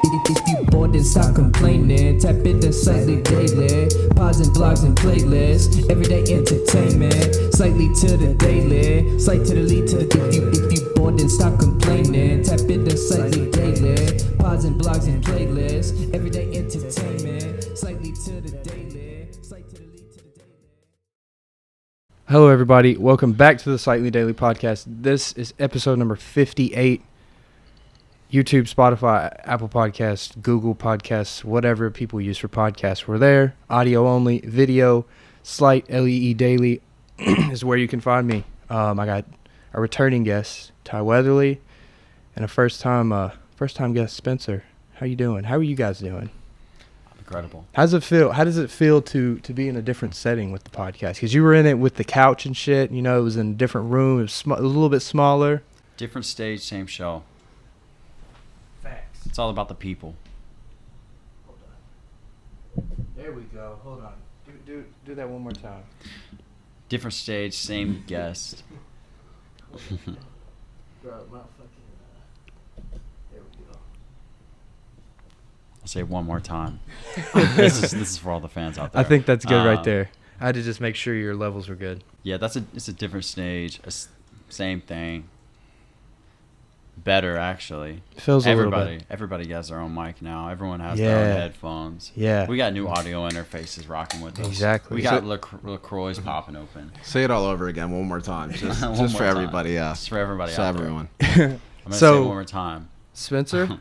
If you bored, then stop complaining. Tap into Slightlee Daily. Pods and blogs and playlists. Everyday entertainment. Slightly to the daily. Slight to the lead to the. If you bored, then stop complaining. Tap into Slightlee Daily. Pods and blogs and playlists. Everyday entertainment. Slightly to the daily. Slight to the lead to the daily. Hello, everybody. Welcome back to the Slightlee Daily podcast. This is episode number 58. YouTube, Spotify, Apple Podcasts, Google Podcasts, whatever people use for podcasts, we're there. Audio only, video, Slightlee Daily is where you can find me. I got a returning guest, Ty Weatherly, and a first time guest, Spencer. How you doing? How are you guys doing? Incredible. How does it feel to be in a different setting with the podcast? Because you were in it with the couch and shit. You know, it was in a different room. It was a little bit smaller. Different stage, same show. Facts. It's all about the people. Hold on. There we go. Hold on. Do that one more time. Different stage, same guest. Bro, my fucking. There we go. I'll say it one more time. This is for all the fans out there. I think that's good right there. I had to just make sure your levels were good. Yeah, it's a different stage. Same thing. Better actually. Feels a little bit. Everybody has their own mic now. Everyone has their own headphones. Yeah. We got new audio interfaces rocking with us. Exactly. We got LaCroix's popping open. Say it all over again one more time. Just for everybody, yeah. Just for everybody So out everyone. there. I'm going to say it one more time. Spencer,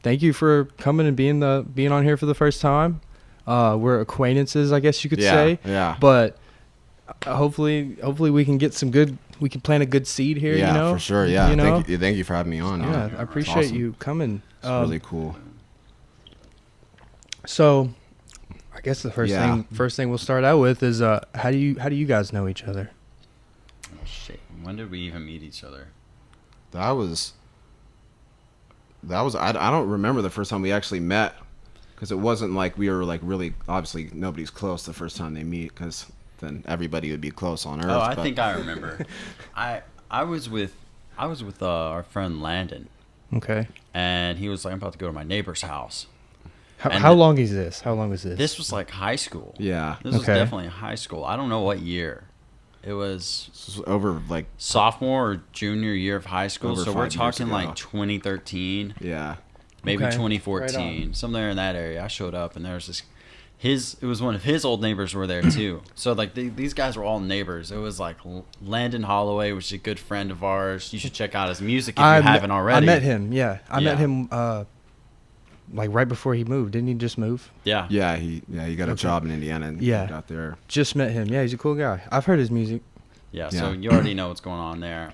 thank you for coming and being on here for the first time. We're acquaintances, I guess you could say. Yeah. But hopefully we can get we can plant a good seed here, yeah, you know? for sure. Yeah. You know? Thank you for having me on. Yeah, I appreciate awesome. you coming. It's really cool. So, I guess the first thing we'll start out with is how do you guys know each other? Oh, shit. When did we even meet each other? That was I don't remember the first time we actually met, because it wasn't like we were like really, obviously nobody's close the first time they meet, because then everybody would be close on Earth. Oh, I think I remember. I was with our friend Landon. Okay. And he was like, I'm about to go to my neighbor's house. How long is this? How long was this? This was like high school. Yeah. This was definitely high school. I don't know what year. It was This was over like sophomore or junior year of high school. Over So 5 we're years talking ago. like 2013, yeah. maybe Okay. 2014, Right somewhere in that area. I showed up and there was this. It was one of his old neighbors were there too. So like these guys were all neighbors. It was like Landon Holloway, which is a good friend of ours. You should check out his music if you haven't already. I met him. Yeah, I met him like right before he moved. Didn't he just move? Yeah. Yeah, he got a job in Indiana and got there. Just met him. Yeah, he's a cool guy. I've heard his music. Yeah, so you already know what's going on there.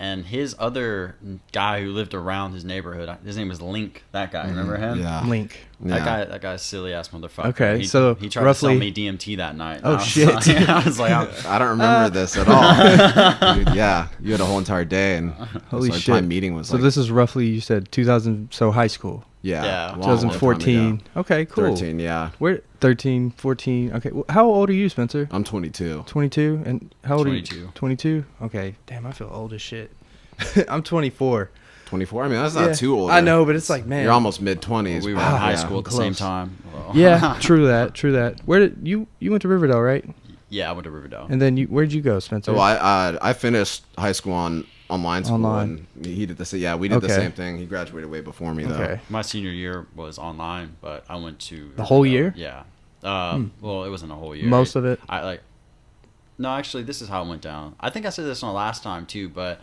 And his other guy who lived around his neighborhood, his name was Link. That guy, remember him? Yeah. Link. That guy's silly ass motherfucker. Okay, so he tried roughly, to sell me DMT that night. Oh shit! I was like, I don't remember this at all. Dude, yeah, you had a whole entire day, and holy our shit! time meeting was so like, this is roughly, you said 2000, so high school. Yeah. long, long time 2014. ago. Okay, cool. 13, yeah. We're 13, 14. Okay, how old are you, Spencer? I'm 22. 22, and how old 22. are you? 22. Okay, damn, I feel old as shit. I'm 24. 24? I mean, that's not too old. I know, but it's like, man, You're almost mid-20s. We were in but high yeah. school at the close. same time. Well. Yeah, true that. Where did you went to Riverdale, right? Yeah, I went to Riverdale. And then where'd you go, Spencer? So I finished high school on online school. Online. And he did the same. Yeah, we did the Okay. same thing. He graduated way before me, though. Okay. My senior year was online, but I went to The whole Riverdale. year? Yeah. Well, it wasn't a whole year. Most of it? No, actually, this is how it went down. I think I said this on the last time too, but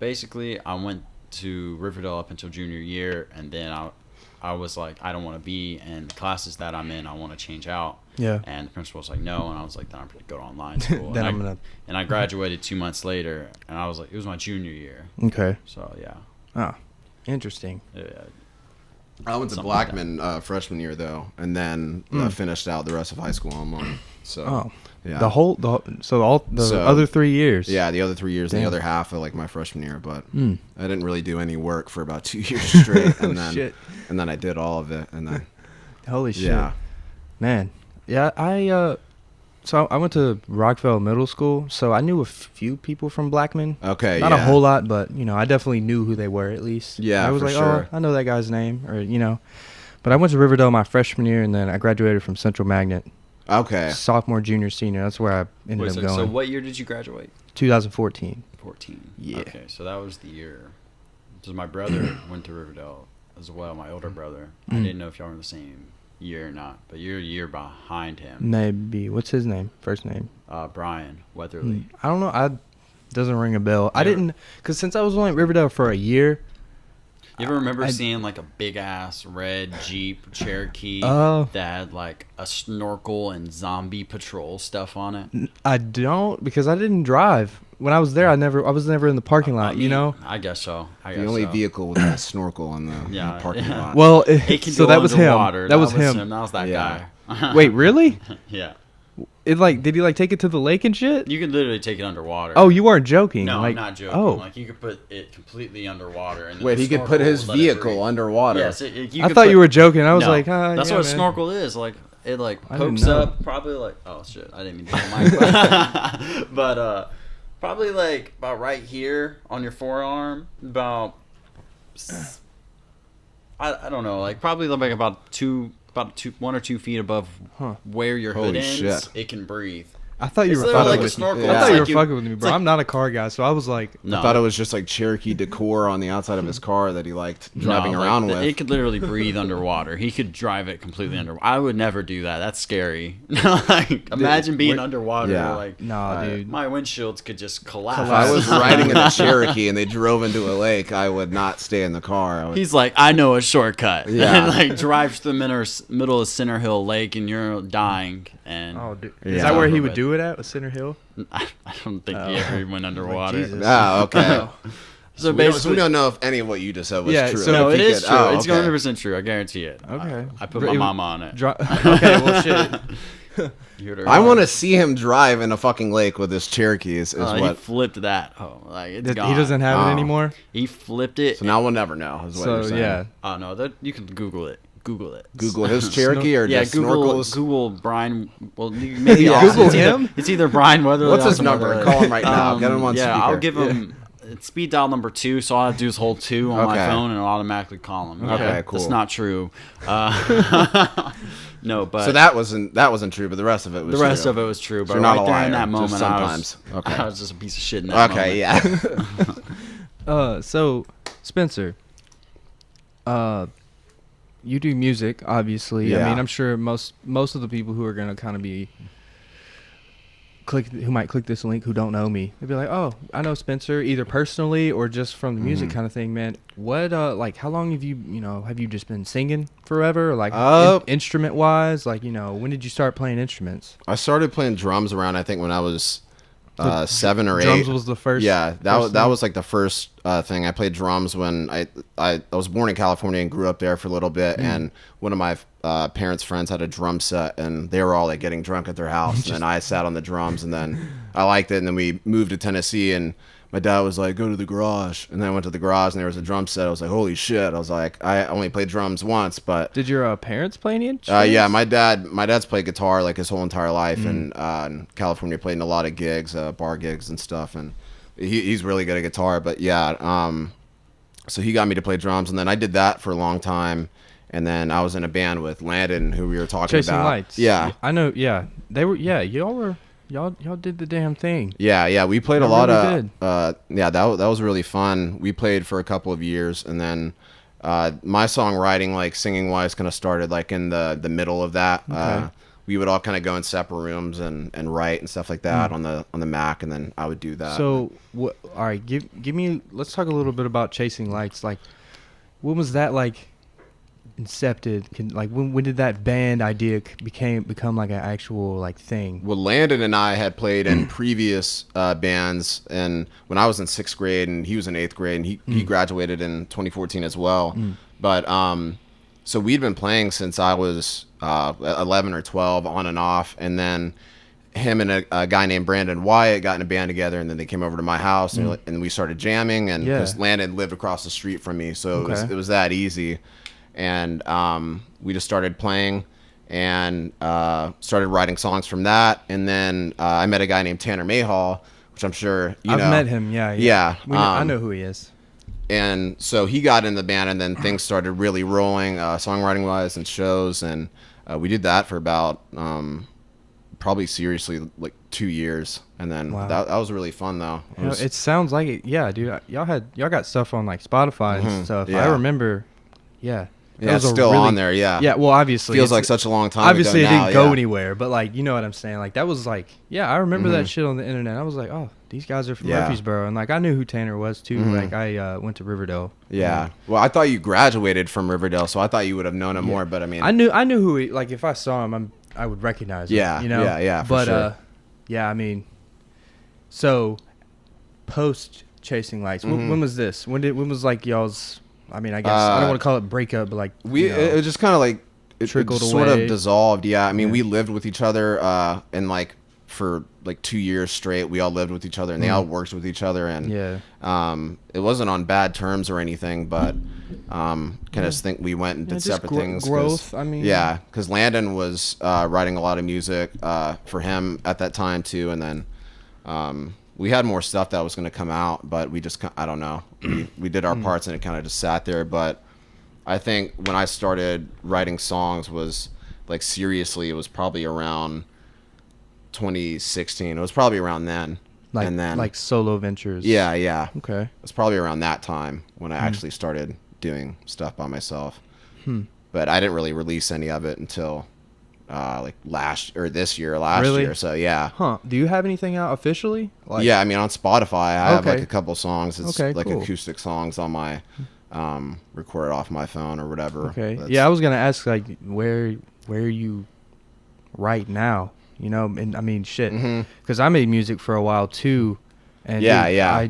basically, I went to Riverdale up until junior year, and then I was like, I don't want to be in the classes that I'm in. I want to change out. Yeah. And the principal was like, no, and I was like, then I'm going to go to online school. Then and I graduated 2 months later, and I was like, it was my junior year. Okay. So yeah. Oh, interesting. Yeah. I went to Something like Blackman freshman year, though, and then finished out the rest of high school online. So, yeah. The other 3 years. Yeah, the other 3 years and Damn. the other half of like my freshman year, but I didn't really do any work for about 2 years straight, and then Shit. and then I did all of it, and then Holy shit. yeah, Man. Yeah, So I went to Rockville Middle School, so I knew a few people from Blackman. Okay, Not a whole lot, but I definitely knew who they were at least. Yeah, I was for like, sure. oh, I know that guy's name, or. But I went to Riverdale my freshman year, and then I graduated from Central Magnet. Okay. Sophomore, junior, senior. That's where I ended up going. So what year did you graduate? 2014. 14. Yeah. Okay, so that was the year. Because my brother went to Riverdale as well, my older brother. I didn't know if y'all were in the same year or not, but you're a year behind him. Maybe. What's his name? First name? Brian Weatherly. I don't know. Doesn't ring a bell. I didn't, because since I was only at Riverdale for a year. You ever remember seeing like a big ass red Jeep Cherokee Oh. that had like a snorkel and zombie patrol stuff on it? I don't, because I didn't drive. When I was there, I was never in the parking lot, I guess so. The only vehicle with that snorkel in the parking lot. Well, It can so go that was underwater. him. That was him. That was that Yeah. guy. Wait, really? Yeah. Did he take it to the lake and shit? You could literally take it underwater. Oh, you weren't joking. No, like, I'm not joking. Oh, Like you could put it completely underwater. And then Wait, the he could put snorkel his would let it vehicle breathe. underwater. Yes, I thought you were joking. I was like, that's yeah, what a man. snorkel is. Like it like I didn't pokes know. up, probably like shit, I didn't mean to hit the mic, but probably like about right here on your forearm, about I don't know, like probably like about 1 or 2 feet above where your hood Holy ends. shit. It can breathe. I thought you It's were literally fucking like a with me. snorkel. I thought It's you like were you- fucking with me, it's bro. like- I'm not a car guy, so I was like, No, I thought it was just like Cherokee decor on the outside of his car that he liked driving No, around like, with. It could literally breathe underwater. He could drive it completely underwater. I would never do that. That's scary. Like, imagine being underwater. Yeah. Like, nah, dude. my windshields could just collapse. If I was riding in a Cherokee and they drove into a lake, I would not stay in the car. I would, He's like, I know a shortcut. Yeah. And like drives to the middle of Center Hill Lake, and you're dying. And Oh, dude. Yeah. Is that where he would But- do it at? With Center Hill? I don't think he ever went underwater. Jesus. okay. So we basically, don't know if any of what you just said was Yeah, true. so no, If it he is could- true. oh, It's okay. 100% true. I guarantee it. Okay. I put my mama on it. Okay, well, shit. You heard her. I want to see him drive in a fucking lake with his Cherokees. Is He what. flipped that. Oh, like it's He gone. doesn't have Oh. it anymore? He flipped it. So now we'll never know. Is what you're So, saying. yeah. Oh no, that you can Google it. Google it. Google his Cherokee or Yeah, just Google snorkels. Google Brian. Well, maybe Yeah, Austin. Google It's either- him? It's either Brian Weatherly. What's or his some number? other- Call him right now. Get him on Yeah, speaker. I'll give him. It's speed dial number 2, so all I have to do is hold 2 on my Okay. phone and it'll automatically call him. Okay, Yeah, cool. That's not true. No, but So that wasn't true, but the rest of it was the rest true. of it was true. But you're not right a there in liar, that moment, just sometimes. Okay. I was just a piece of shit in that moment. Okay, yeah. So, Spencer, you do music, obviously. I Yeah. mean, I'm sure most of the people who are going to kind of be who might click this link who don't know me, they'd be like, oh, I know Spencer, either personally or just from the music kind of thing, man. What like how long have you just been singing forever, or like instrument wise, like, when did you start playing instruments? I started playing drums around, I think, when I was 7 or 8. Drums was the first. Yeah, that was like the first thing. I played drums when I was born in California and grew up there for a little bit, and one of my parents' friends had a drum set, and they were all like getting drunk at their house, and then I sat on the drums, and then I liked it, and then we moved to Tennessee, and my dad was like, go to the garage, and then I went to the garage, and there was a drum set. I was like, holy shit. I was like, I only played drums once, but Did your parents play any instruments? yeah, my dad's played guitar like his whole entire life, and in California played in a lot of gigs, bar gigs and stuff, and he's really good at guitar. But yeah, so he got me to play drums, and then I did that for a long time, and then I was in a band with Landon, who we were talking Chasing about. Lights. Yeah, I know. Yeah, they were. Yeah, y'all did the damn thing. yeah, we played a Y'all lot really of. Yeah, that was really fun. We played for a couple of years, and then my songwriting, like singing wise, kind of started like in the middle of that. Okay. We would all kind of go in separate rooms and write and stuff like that on the Mac, and then I would do that. So, what? All right, give me. Let's talk a little bit about Chasing Lights. Like, when was that like incepted? Like, when did that band idea become like an actual like thing? Well, Landon and I had played in previous bands, and when I was in 6th grade and he was in 8th grade, and he graduated in 2014 as well. But so we'd been playing since I was 11 or 12, on and off, and then him and a guy named Brandon Wyatt got in a band together, and then they came over to my house, and we started jamming, and because Landon lived across the street from me, so it was that easy. And we just started playing, and started writing songs from that. And then I met a guy named Tanner Mayhall, which I'm sure you know. I've met him. Yeah. Yeah. I know who he is. And so he got in the band, and then things started really rolling, songwriting wise and shows, and we did that for about probably seriously like 2 years, and then Wow. that was really fun though. It sounds like it. Yeah, dude. Y'all got stuff on like Spotify and stuff. yeah. I remember. Yeah. That yeah, was it's a still really- on there. Yeah. Yeah. Well, obviously, Feels it's- like such a long time. obviously ago it didn't now, go yeah. anywhere, but like, you know what I'm saying? Like that was like, yeah, I remember that shit on the internet. I was like, oh, these guys are from Yeah. Murfreesboro, and like I knew who Tanner was too. Like I went to Riverdale. Yeah. Well, I thought you graduated from Riverdale, so I thought you would have known him more. But I mean, I knew who he, like if I saw him, I would recognize him. Yeah, You know. yeah, for But sure. yeah, I mean, so post Chasing Lights, when was this? When was like y'all's? I mean, I guess I don't want to call it breakup, but like you know, it was just kind of like it trickled sort away. of dissolved. Yeah, I mean, we lived with each other, and like for like 2 years straight, we all lived with each other, and they all worked with each other, and it wasn't on bad terms or anything, but kind of think we went and did just separate things. 'Cause- growth, I mean. yeah, because Landon was writing a lot of music for him at that time too, and then we had more stuff that was going to come out, but we just I don't know, we did our parts and it kind of just sat there. But I think when I started writing songs was like seriously, it was probably around 2016. It was probably around then. like and then like solo ventures. yeah. Okay. It was probably around that time when I actually started doing stuff by myself. But I didn't really release any of it until like last Really? year. So yeah. Huh? Do you have anything out officially? Like, Yeah, I mean on Spotify I have like Okay. a couple songs. It's Okay, like cool. acoustic songs on my recorded off my phone or whatever. Okay. That's- Yeah, I was gonna ask like where you right now, you know, and I mean shit, because I made music for a while too, and Yeah, dude, yeah.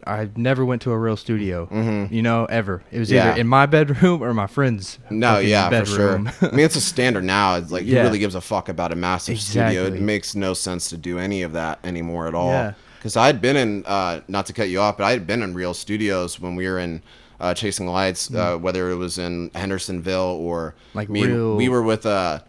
I never went to a real studio, you know, ever. It was Yeah. either in my bedroom or my friend's. No, fucking yeah, bedroom. for sure. I mean, it's a standard now. It's like Yeah. who really gives a fuck about a massive studio? It Exactly. makes no sense to do any of that anymore at all. Yeah. Because I had been in, not to cut you off, but I had been in real studios when we were in Chasing Lights, whether it was in Hendersonville or Like we real- were with a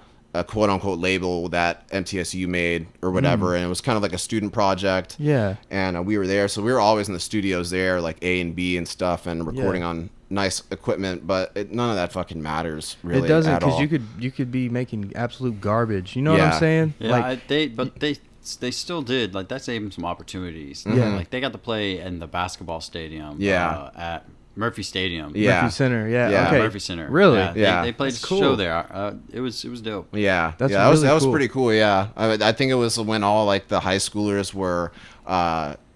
quote unquote label that MTSU made or whatever, and it was kind of like a student project. Yeah. And we were there, so we were always in the studios there, like A and B and stuff, and recording on nice equipment. But none of that fucking matters really. It doesn't, at all. because you could be making absolute garbage. You know what Yeah. I'm saying? Yeah, Like, they still did, like, that saved them some opportunities. Yeah. Like they got to play in the basketball stadium. Yeah. At Murphy Stadium. Yeah. Murphy Center. Yeah. Yeah. Okay. Murphy Center. Really? Yeah. They played That's a cool. show there. It was dope. Yeah, That's yeah, that was really that cool. was pretty cool. Yeah, I think it was when all like the high schoolers were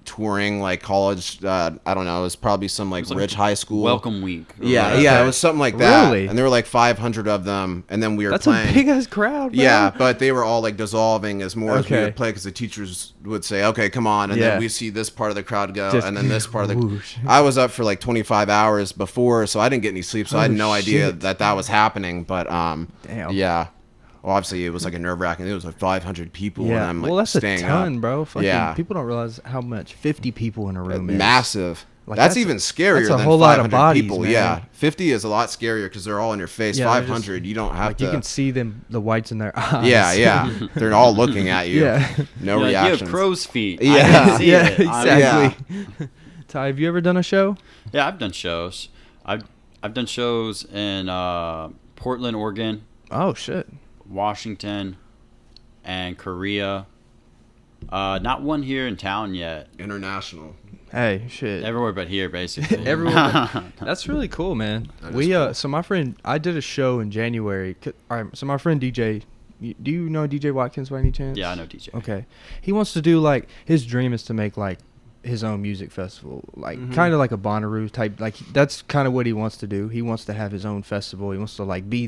touring, like college. I don't know. It was probably some like like rich high school Welcome week. or Yeah, whatever. yeah, it was something like that. Really? And there were like 500 of them, and then we were That's playing. a big ass crowd. Bro. Yeah, but they were all like dissolving as more as we Okay. would play, because the teachers would say, "Okay, come on," and Yeah. then we see this part of the crowd go, Just and then this part of the. whoosh. I was up for like 25 hours before, so I didn't get any sleep, so I had Oh, no idea shit. that was happening. But Damn. yeah. Well, obviously it was like a nerve wracking. It was like 500 people, and Yeah. I'm like Well, that's a staying ton, up. bro. Fucking, Yeah. People don't realize how much 50 people in a room is. Massive. Like, that's that's even a- scarier that's a than whole lot of 500 bodies, people. man. Yeah, 50 is a lot scarier because they're all in your face. Yeah, they're just- 500, you don't have Like to. you can see them, the whites in their eyes. Yeah, yeah. They're all looking at you. Yeah. No You're like, you have reactions. crow's feet. Yeah. I didn't see yeah, it. exactly. Ty, have you ever done a show? Yeah, I've done shows. I've done shows in Portland, Oregon, Oh shit. Washington, and Korea. Not one here in town yet. International. Hey, shit. Everywhere but here, basically. Everywhere That's really cool, man. That We is cool. so my friend, I did a show in January. All right, so my friend DJ, do you know DJ Watkins by any chance? Yeah, I know DJ. Okay, he wants to do like his dream is to make like his own music festival, like Mm-hmm. kind of like a Bonnaroo type. Like that's kind of what he wants to do. He wants to have his own festival. He wants to like be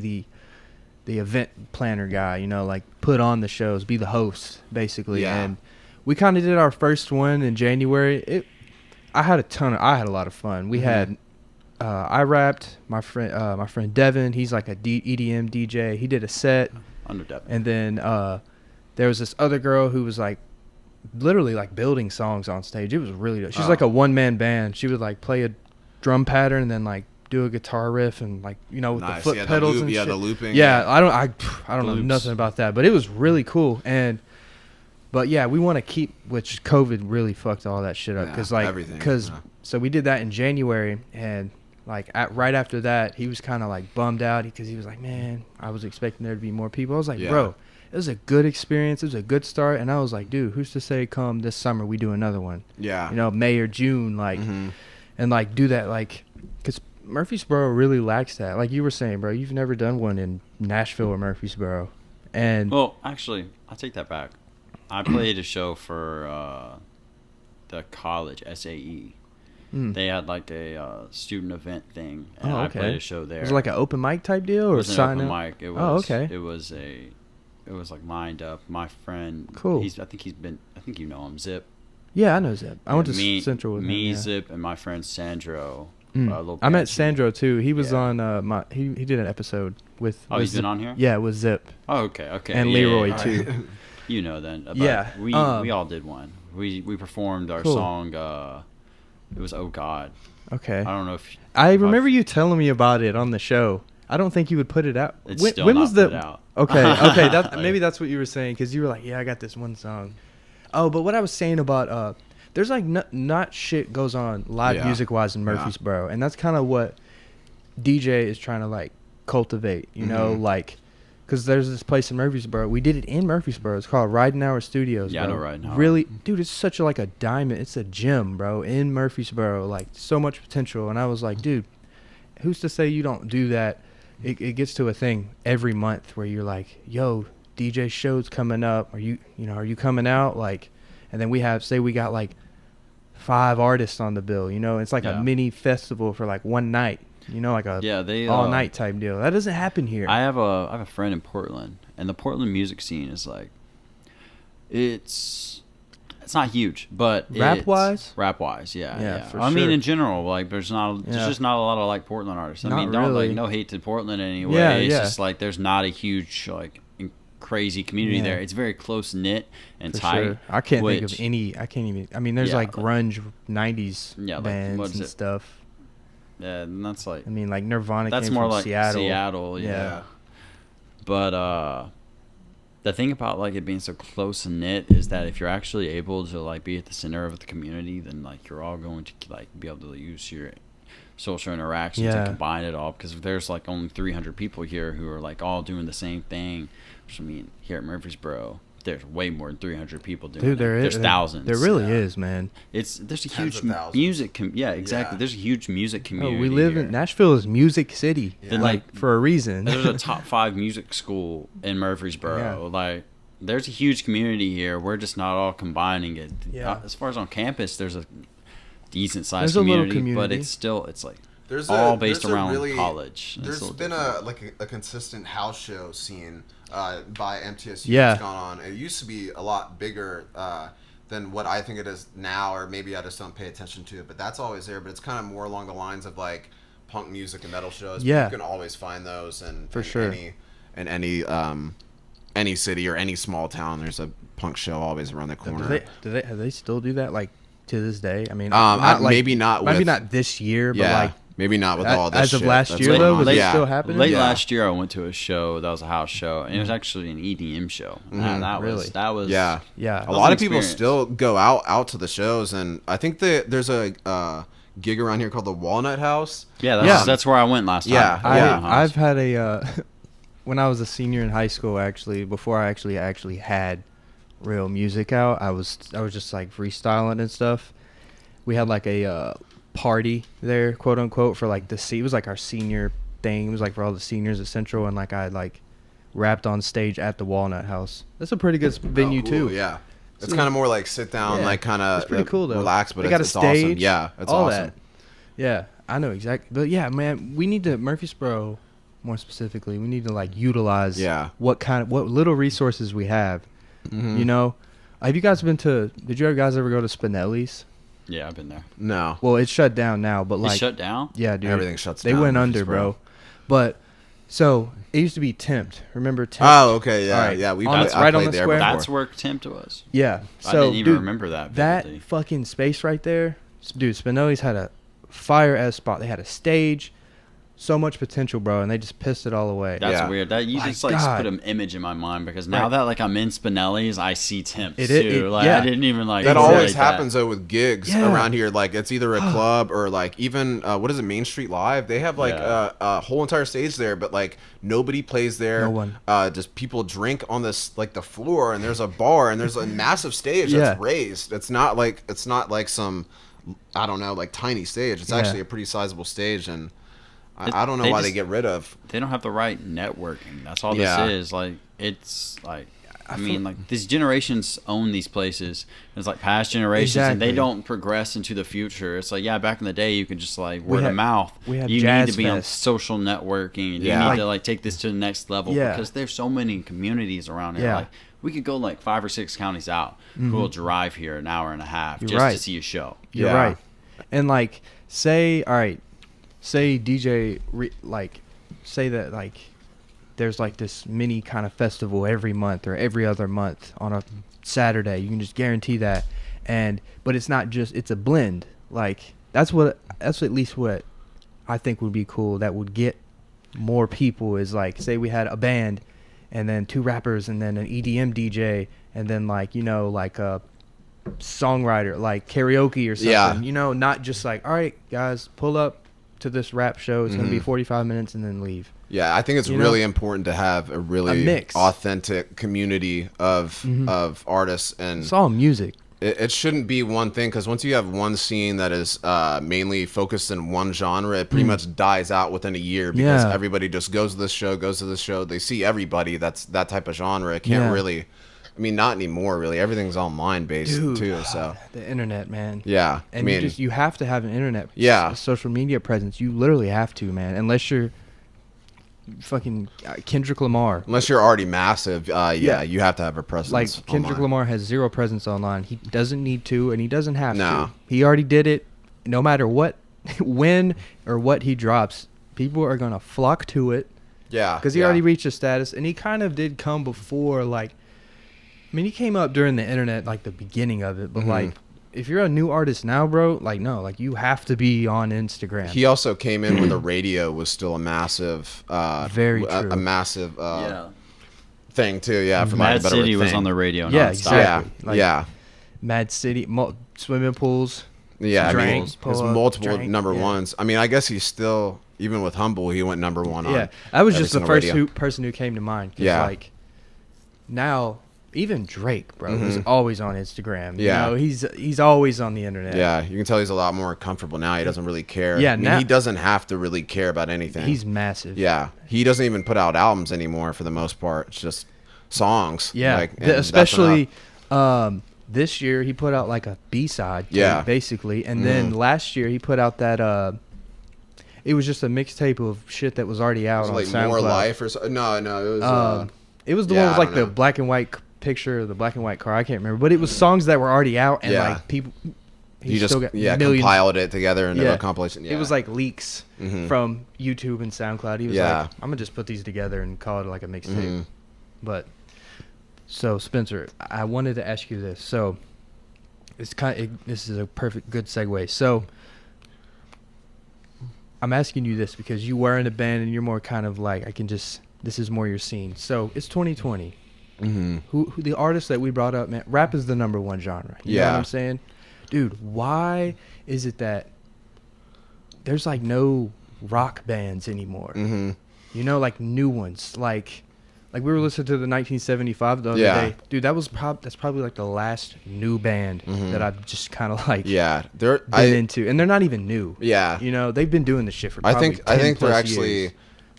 the event planner guy, you know, like put on the shows, be the host basically. Yeah. And we kind of did our first one in January. I had a lot of fun. We had I rapped, my friend Devin, he's like a EDM DJ. He did a set. Under Devin. And then there was this other girl who was like literally like building songs on stage. It was really dope. She's like a one-man band. She would like play a drum pattern and then like do a guitar riff and like with the Nice. foot Yeah, the pedals loop- and yeah, shit. the looping, Yeah, yeah. I don't know Loops. nothing about that, but it was really cool. But yeah, we want to keep, which COVID really fucked all that shit up Yeah, because like everything, yeah. so we did that in January and like right after that he was kind of like bummed out because he was like, man, I was expecting there to be more people. I was like, Yeah. bro, it was a good experience. It was a good start. And I was like, dude, who's to say come this summer we do another one? Yeah. May or June, like, Mhm. and like do that, like, because Murfreesboro really lacks that. Like you were saying, bro, you've never done one in Nashville or Murfreesboro. And Well, actually, I take that back. I played a show for the college SAE. They had like a student event thing, and Oh, I okay. played a show there. was it like an open mic type deal It or was an sign open up? mic. It was, Oh, okay. It was like lined up. My friend, Cool. I think you know him, Zip. Yeah, I know Zep. I went to me, Central with me, him. Yeah. Zip, and my friend Sandro. Little I met Patchy. Sandro too. He was Yeah. on he did an episode with. Oh, with he's been Zip. on here? Yeah, with Zip Oh, okay. and Yeah, Leroy yeah, yeah. too. You know then. But Yeah, We all did one. We performed our Cool. song. It was Oh God. Okay. I don't know if I if remember I've- you telling me about it on the show. I don't think you would put it out. It's when still when not was the put out. Okay, okay, Like- maybe that's what you were saying cuz you were like, "Yeah, I got this one song." Oh, but what I was saying about there's like not shit goes on live Yeah. music wise in Murfreesboro, and that's kind of what DJ is trying to like cultivate, you know, Mhm. like cuz there's this place in Murfreesboro. We did it in Murfreesboro. It's called Riding Hour Studios, Yeah, I bro. know Riding Hour. Really, dude, it's such a, like a diamond. It's a gem, bro, in Murfreesboro. Like so much potential. And I was like, dude, who's to say you don't do that? It gets to a thing every month where you're like, yo, DJ show's coming up. Are you coming out? Like, and then we got like 5 artists on the bill, it's like Yeah. a mini festival for like one night, like a Yeah, they all night type deal. That doesn't happen here. I have a friend in Portland, and the Portland music scene is like, it's not huge, but Rap wise, yeah, Yeah, for I mean, sure. in general, like there's Yeah. just not a lot of like Portland artists. I Not mean, don't really. like no hate to Portland anyway. Yeah, It's yeah. just like there's not a huge like crazy community Yeah. there. It's very close knit and for tight. sure. I can't think of which- any. I can't even. I mean, there's Yeah, like like- grunge '90s Yeah, like, bands what is and it? stuff. Yeah, and that's like I mean, like Nirvana. that's came more from like Seattle. yeah. Yeah. But the thing about like it being so close knit is that if you're actually able to like be at the center of the community, then like you're all going to like be able to use your social interactions Yeah. and combine it all. Because if there's like only 300 people here who are like all doing the same thing, which I mean here at Murfreesboro, there's way more than 300 people doing Dude, it. there is. There's thousands. There really Yeah. is, man. There's a Tens huge of thousands. music. Yeah, exactly. Yeah. There's a huge music Oh, community. we live here. in Nashville is Music City, Yeah. like for a reason. There's a top 5 music school in Murfreesboro. Yeah. Like, there's a huge community here. We're just not all combining it. Yeah. As far as on campus, there's a decent sized There's a little community, but community. it's like There's all based there's around really- college. It's There's a little been different. a consistent house show scene by MTSU Yeah. that's gone on. It used to be a lot bigger than what I think it is now, or maybe I just don't pay attention to it. But that's always there. But it's kind of more along the lines of like punk music and metal shows. But Yeah. you can always find those For in sure. any city or any small town. There's a punk show always around the corner. Have they still do that like to this day? I mean, Maybe not maybe with- not this year, but Yeah, like maybe not with all this as of shit last that's year going though, on. was it Yeah. still happening? Late Yeah. last year, I went to a show that was a house show, and it was actually an EDM show. And that Really? was Yeah. Yeah. A lot an of people experience. still go out to the shows, and I think there's a gig around here called the Walnut House. yeah. Yeah. That's where I went last time. Yeah, I've had a when I was a senior in high school, actually, before I actually had real music out, I was just like freestyling and stuff. We had like a party there, quote unquote, for like it was like our senior thing. It was like for all the seniors at Central, and like I like rapped on stage at the Walnut House. That's a pretty good venue Oh, cool, too. Yeah, it's So- kind of more like sit down, Yeah. like kind of It's pretty cool though. relax, but they got it's a awesome. stage. Yeah, it's all awesome. that. Yeah, I know exactly. But yeah, man, we need to Murfreesboro, more specifically. We need to like utilize Yeah. what little resources we have. Mhm. You know, have you guys been to? Did you guys ever go to Spinelli's? Yeah, I've been there. No, Well, it's shut down now, but It's like shut down. yeah, dude, everything shuts They down. went in under, Murfreesboro. bro. But so it used to be Tempt. Remember Tempt? Oh, okay, yeah, All right. yeah. We That's I right on played the there square. before. That's where Tempt was. Yeah. So I didn't even dude, remember that. that vividly. fucking space right there, dude. Spinelli's had a fire ass spot. They had a stage, so much potential, bro, and they just pissed it all away. That's Yeah. weird. That you My just like God. put an image in my mind because now Right. that like I'm in Spinelli's, I see Temps It- too. Like yeah. I didn't even like That relate always that. happens though with gigs Yeah. around here. Like it's either a club or like even what is it, Main Street Live? They have like Yeah. a whole entire stage there, but like nobody plays there. No one. Just people drink on this like the floor, and there's a bar, and there's a massive stage Yeah. that's raised. It's not like some, I don't know, like tiny stage. It's Yeah. actually a pretty sizable stage, and It- I don't know they why they just- get rid of. They don't have the right networking. That's all Yeah. this is. Like it's like I mean, like these generations own these places. It's like past generations, and they Exactly. don't progress into the future. It's like, yeah, back in the day, you could just like word had- of mouth. we had You Jazz need to be on Fest. social networking. Yeah. You need to like take this to the next level Yeah. because there's so many communities around here. Yeah. Like we could go like 5 or 6 counties out. Who will drive here an hour and a half You're just right. to see a show. You're Yeah. right. And like, say DJ, like, say that like, there's like this mini kind of festival every month or every other month on a Saturday. You can just guarantee that. But it's not just, it's a blend. Like that's at least what I think would be cool. That would get more people is like, say we had a band and then 2 rappers and then an EDM DJ and then like, like a songwriter, like karaoke or something, Yeah. not just like, all right guys, pull up to this rap show, it's gonna be 45 minutes and then leave. Yeah, I think it's You know? really important to have a really A mix. authentic community of artists, and It's all music. it shouldn't be one thing, because once you have one scene that is mainly focused in one genre, it pretty much dies out within a year because Yeah. everybody just goes to this show, they see everybody that's that type of genre. It can't Yeah. really, I mean, not anymore really. Everything's online based Dude, too, so the internet, man. yeah. And you have to have an internet social media presence. You literally have to, man, unless you're fucking Kendrick Lamar. Unless you're already massive, Yeah. you have to have a presence. Like Kendrick online. Lamar has 0 presence online. He doesn't need to, and he doesn't have No. to. He already did it. No matter what, when or what he drops, people are gonna flock to it Yeah, because he already reached a status, and he kind of did come before. Like, I mean, he came up during the internet, like the beginning of it. But like, if you're a new artist now, bro, like no, like you have to be on Instagram. He also came in when the radio was still a massive, Very a true. massive Yeah. thing too. Yeah, for lack Mad of a better City word, was thing. on the radio. Yeah, nonstop. exactly. Yeah, Like, yeah, Mad City, swimming pools. yeah. I mean, Drank, his pull up, multiple drank, number yeah. ones. I mean, I guess he's still, even with Humble, he went number one. Yeah, on that was every just the single first radio. person who came to mind. 'Cause, Yeah. like now, even Drake, bro, is always on Instagram. Yeah. You know, he's always on the internet. Yeah, you can tell he's a lot more comfortable now. He doesn't really care. Yeah, I mean, now- he doesn't have to really care about anything. he's massive. yeah, he doesn't even put out albums anymore for the most part. It's just songs. Yeah, like, and that's especially enough. this year he put out like a B-side. Yeah. basically, and then last year he put out that. It was just a mixtape of shit that was already out It on was like SoundCloud. More Life or so. No, it was. It was the Yeah, one I with like don't the know. black and white picture of the black and white car. I can't remember, but it was songs that were already out and Yeah. like people. He just still got compiled it together into Yeah. a compilation. Yeah. It was like leaks from YouTube and SoundCloud. He was Yeah. like, "I'm gonna just put these together and call it like a mixtape." Mhm. But so Spencer, I wanted to ask you this. So it's this is a perfect good segue. So I'm asking you this because you were in a band and you're more kind of like this is more your scene. So it's 2020. Who the artists that we brought up, man? Rap is the number one genre. You know what Yeah. I'm saying, dude? Why is it that there's like no rock bands anymore? You know, like new ones. Like we were listening to the 1975 the other Yeah. day, dude. That's probably like the last new band that I've just kind of like Yeah, been into, and they're not even new. Yeah. You know, they've been doing this shit for. I Probably think 10 they're plus actually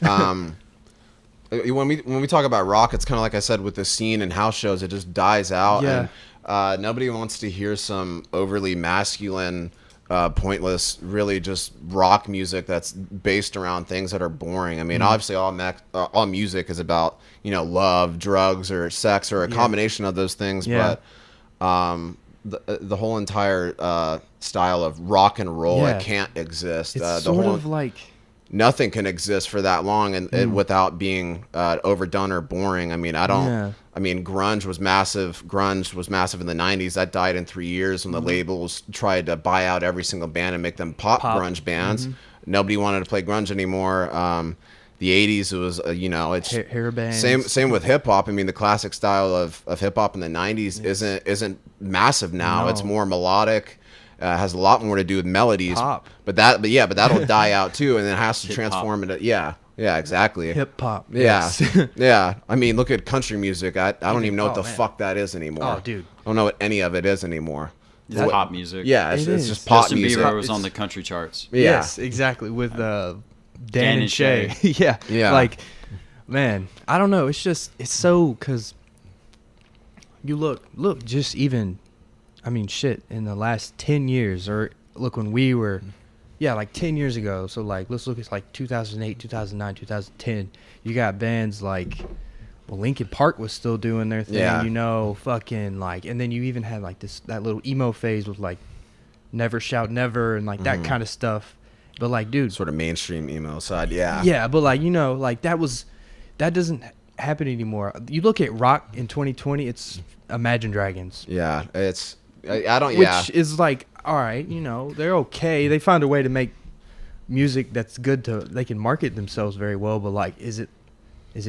years. when we talk about rock, it's kind of like I said with the scene and house shows, it just dies out. Yeah. And nobody wants to hear some overly masculine, pointless, really just rock music that's based around things that are boring. I mean, obviously all music is about, love, drugs, or sex, or a combination of those things. Yeah. But the whole entire style of rock and roll, Yeah. it can't exist. It's The sort whole of like. nothing can exist for that long and without being overdone or boring. I mean, I mean, grunge was massive in the 90s. That died in 3 years when the labels tried to buy out every single band and make them pop grunge bands. Nobody wanted to play grunge anymore. The 80s, it was, it's hair bands. Same with hip hop. I mean, the classic style of hip hop in the 90s isn't massive now. No. It's more melodic. Has a lot more to do with melodies. Pop. But that'll die out too, and it has to Hip transform into yeah, exactly. Hip hop. Yeah, Yes. yeah. I mean, look at country music. I don't even know what Oh, the man. fuck that is anymore. Oh, dude. I don't know what any of it is anymore. It's pop music. Yeah, it's It it's is. just pop Justin music. Bieber was on It's- the country charts. Yeah. Yes, exactly. With Dan and Shay. yeah. Yeah. Like, man, I don't know. It's just, it's so, because you look, just even, I mean, shit, in the last 10 years, or look when we were, like 10 years ago. So, like, let's look at like 2008, 2009, 2010. You got bands like, well, Linkin Park was still doing their thing, Yeah. fucking like, and then you even had like that little emo phase with like Never Shout Never and like that kind of stuff. But like, dude, Sort of mainstream emo side. Yeah. yeah, but like, like that doesn't happen anymore. You look at rock in 2020, it's Imagine Dragons. Yeah. It's I don't. Which Yeah. is like, all right, they're okay. They found a way to make music that's good they can market themselves very well, but like, is it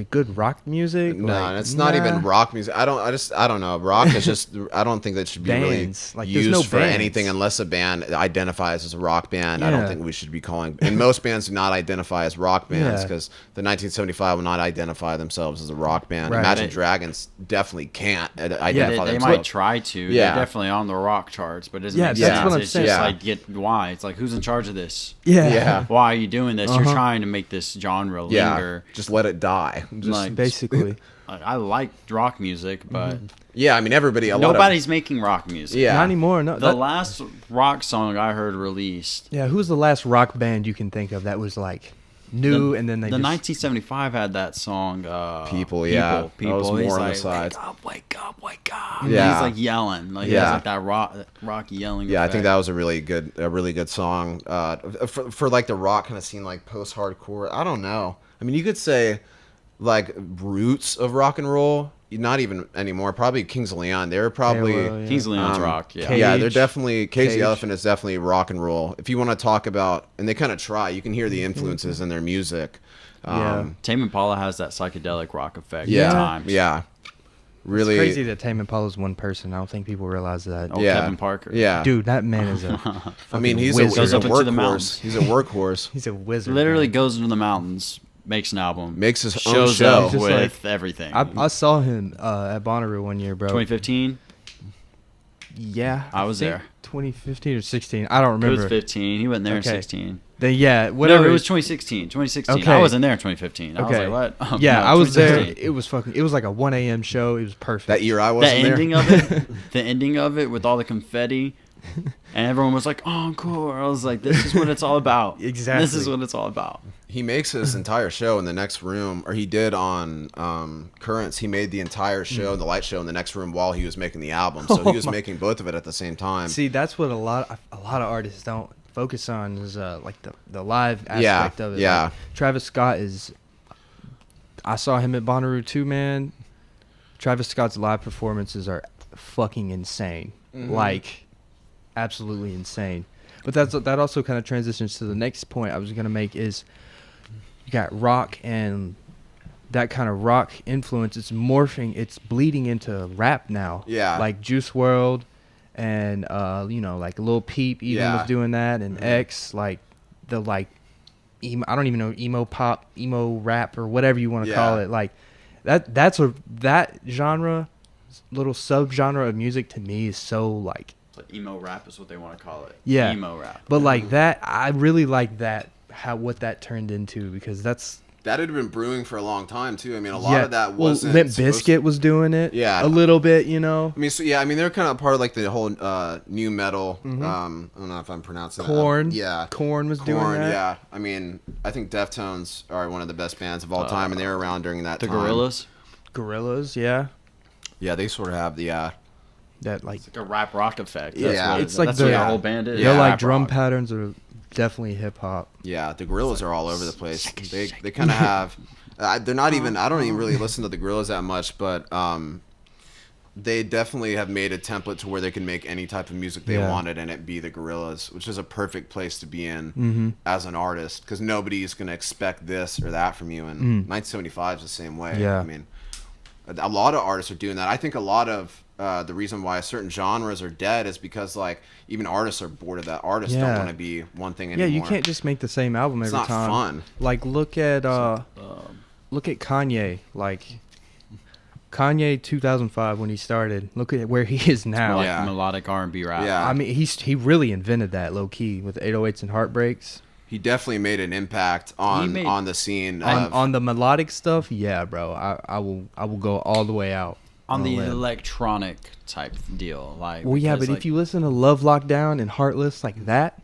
good rock music? No, Like, it's not even nah. rock music. I don't know. Rock is just. I don't think that should be Bands. really Like, there's used no for bands. anything unless a band identifies as a rock band. I don't Yeah. think we should be calling. And most bands do not identify as rock bands Yeah. because the 1975 will not identify themselves as a rock band. Right. Imagine They- Dragons definitely can't identify They themselves. might try to. Yeah. They're definitely on the rock charts, but it doesn't Yeah, make that's sense. what I'm It's saying. just Yeah. like, why? It's like, who's in charge of this? Yeah. Yeah. Why are you doing this? You're Uh-huh. trying to make this genre Yeah, linger. just let it die. Just, Like, Basically. I like rock music, but yeah, I mean everybody. A lot of, nobody's making rock music. Yeah. Not anymore. No. The last rock song I heard released, Yeah, who's the last rock band you can think of that was like new and then they the just 1975 had that song. People, yeah. People. That was He's more on the like, side. wake up. Yeah. He's like yelling, like he Yeah. has like that rocky yelling. Yeah, I think effect. that was a really good song for like the rock kind of scene, like post-hardcore. I don't know. I mean, you could say like roots of rock and roll. Not even anymore. Probably Kings of Leon. They're probably well, yeah. Kings of Leon's rock. Yeah. Cage. yeah. They're definitely Cage the Cage. Elephant is definitely rock and roll. If you want to talk about, and they kind of try. You can hear the influences in their music. Yeah. Tame Impala has that psychedelic rock effect Yeah. at times. Yeah. Really It's crazy that Tame Impala is one person. I don't think people realize that. Oh, Yeah. Kevin Parker. Yeah. Dude, that man is a I mean, he's wizard. a Goes up into the workhorse. mountains. He's a workhorse. he's a wizard. Literally man. goes into the mountains, makes an album, Makes his own shows show. up Just with like- everything. I saw him at Bonnaroo one year, bro. 2015. Yeah, I was think there. 2015 or 16. I don't It remember. was 15. He wasn't there Okay. in 16. Whatever. No, it was 2016. 2016. Okay. I wasn't there in 2015. I Okay. was like, what? Yeah, No, I was there. 2016. It was like a 1 a.m. show. It was perfect. That year I The wasn't there. ending of it, the ending of it with all the confetti, and everyone was like, "Encore!" I was like, "This is what it's all about. Exactly. This is what it's all about." He makes his entire show in the next room, or he did on Currents. He made the entire show, the light show, in the next room while he was making the album. So he was making both of it at the same time. See, that's what a lot of artists don't focus on is like the live Yeah, aspect of it. yeah. Like, Travis Scott is. I saw him at Bonnaroo too, man. Travis Scott's live performances are fucking insane. Like, absolutely insane. But that also kind of transitions to the next point I was gonna make is you got rock and that kind of rock influence. It's morphing. It's bleeding into rap now. Yeah. Like Juice WRLD and like Lil Peep even Yeah. was doing that, and X, like the like emo, I don't even know, emo pop, emo rap, or whatever you want to call Yeah. it. Like that genre, little subgenre of music to me is so like. Like emo rap is what they want to call it. Yeah. Emo rap. But like that, I really like that, what that turned into, because that's That had been brewing for a long time too. I mean, a lot of that well, wasn't. Limp supposed Bizkit was doing it. Yeah. a little bit, you know. I mean, they're kind of part of like the whole new metal. I don't know if I'm pronouncing Korn. that. Yeah. Korn was doing Korn, that. yeah. I mean, I think Deftones are one of the best bands of all time, and they were around during that The time. Gorillas. Gorillas, yeah. Yeah, they sort of have the. That like It's like a rap rock effect. Yeah. That's what It's like that's the- what yeah. the whole band is. Yeah, their like Rap drum rock. patterns are definitely hip hop. Yeah, the Gorillas are all over the place. They kind of have. They're not even. I don't even really listen to the Gorillas that much, but they definitely have made a template to where they can make any type of music they Yeah. wanted and it be the Gorillaz, which is a perfect place to be in Mm-hmm. as an artist, because nobody's going to expect this or that from you. And 1975 is the same way. Yeah. I mean, a lot of artists are doing that. I think a lot of the reason why certain genres are dead is because, like, even artists are bored of that. Artists don't Yeah. want to be one thing Yeah, anymore. you can't just make the same album every It's not time. fun. Like look at Kanye. Like Kanye 2005 when he started. Look at where he is now. Like Yeah. melodic R&B rap. Yeah. I mean, he really invented that low key with 808s and Heartbreaks. He definitely made an impact on made- on the scene. On the melodic stuff, yeah, bro. I will go all the way out On the a limb. electronic type deal. Like, Well, yeah, because, but like, if you listen to Love Lockdown and Heartless like that,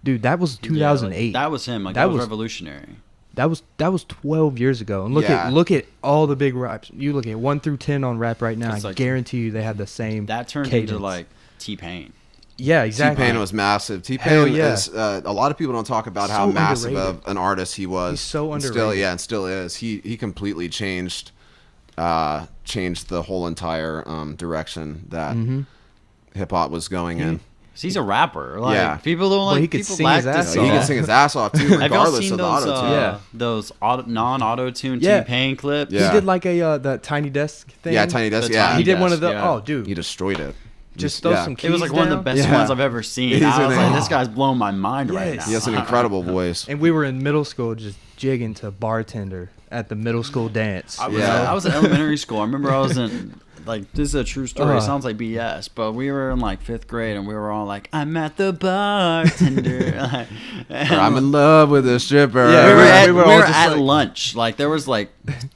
dude, that was 2008. Yeah, that was him. Like, That that was was- revolutionary. That was 12 years ago. And Yeah. look at all the big raps. You look at 1 through 10 on rap right now. It's I like- guarantee you they had the same. That turned cadence. into, like, T-Pain. Yeah, exactly. T-Pain was massive. Hell T-Pain yeah. is a lot of people don't talk about how So massive underrated. of an artist he was. He's so And Still, underrated. yeah, and still is. He completely changed the whole entire direction that Mm-hmm. hip hop was going in. 'Cause he's a rapper. Like, Yeah. people don't like. he could people sing lack his this ass He off. can sing his ass off too, Have y'all regardless seen of the those auto tune. Yeah. those non-auto-tune Yeah. T-Pain clips? Yeah. He did like the Tiny Desk thing. Yeah, Tiny Desk. The Yeah, He Tiny did one of Desk, the. yeah. Oh, dude. he destroyed it. Just He's- throw some keys It was like one of the down. best Yeah. ones I've ever seen. He's I was an- like, this guy's blowing my mind right Yes. now. He has an incredible voice. And we were in middle school just jigging to Bartender at the middle school dance. I was, Yeah. I was in elementary school. I remember I was in, like, this is a true story. It Uh. sounds like BS, but we were in, like, 5th grade, and we were all like, I'm at the bartender. Like, and Or I'm in love with a stripper. Yeah, we were at, we we were were all just at like- lunch. Like, there was, like,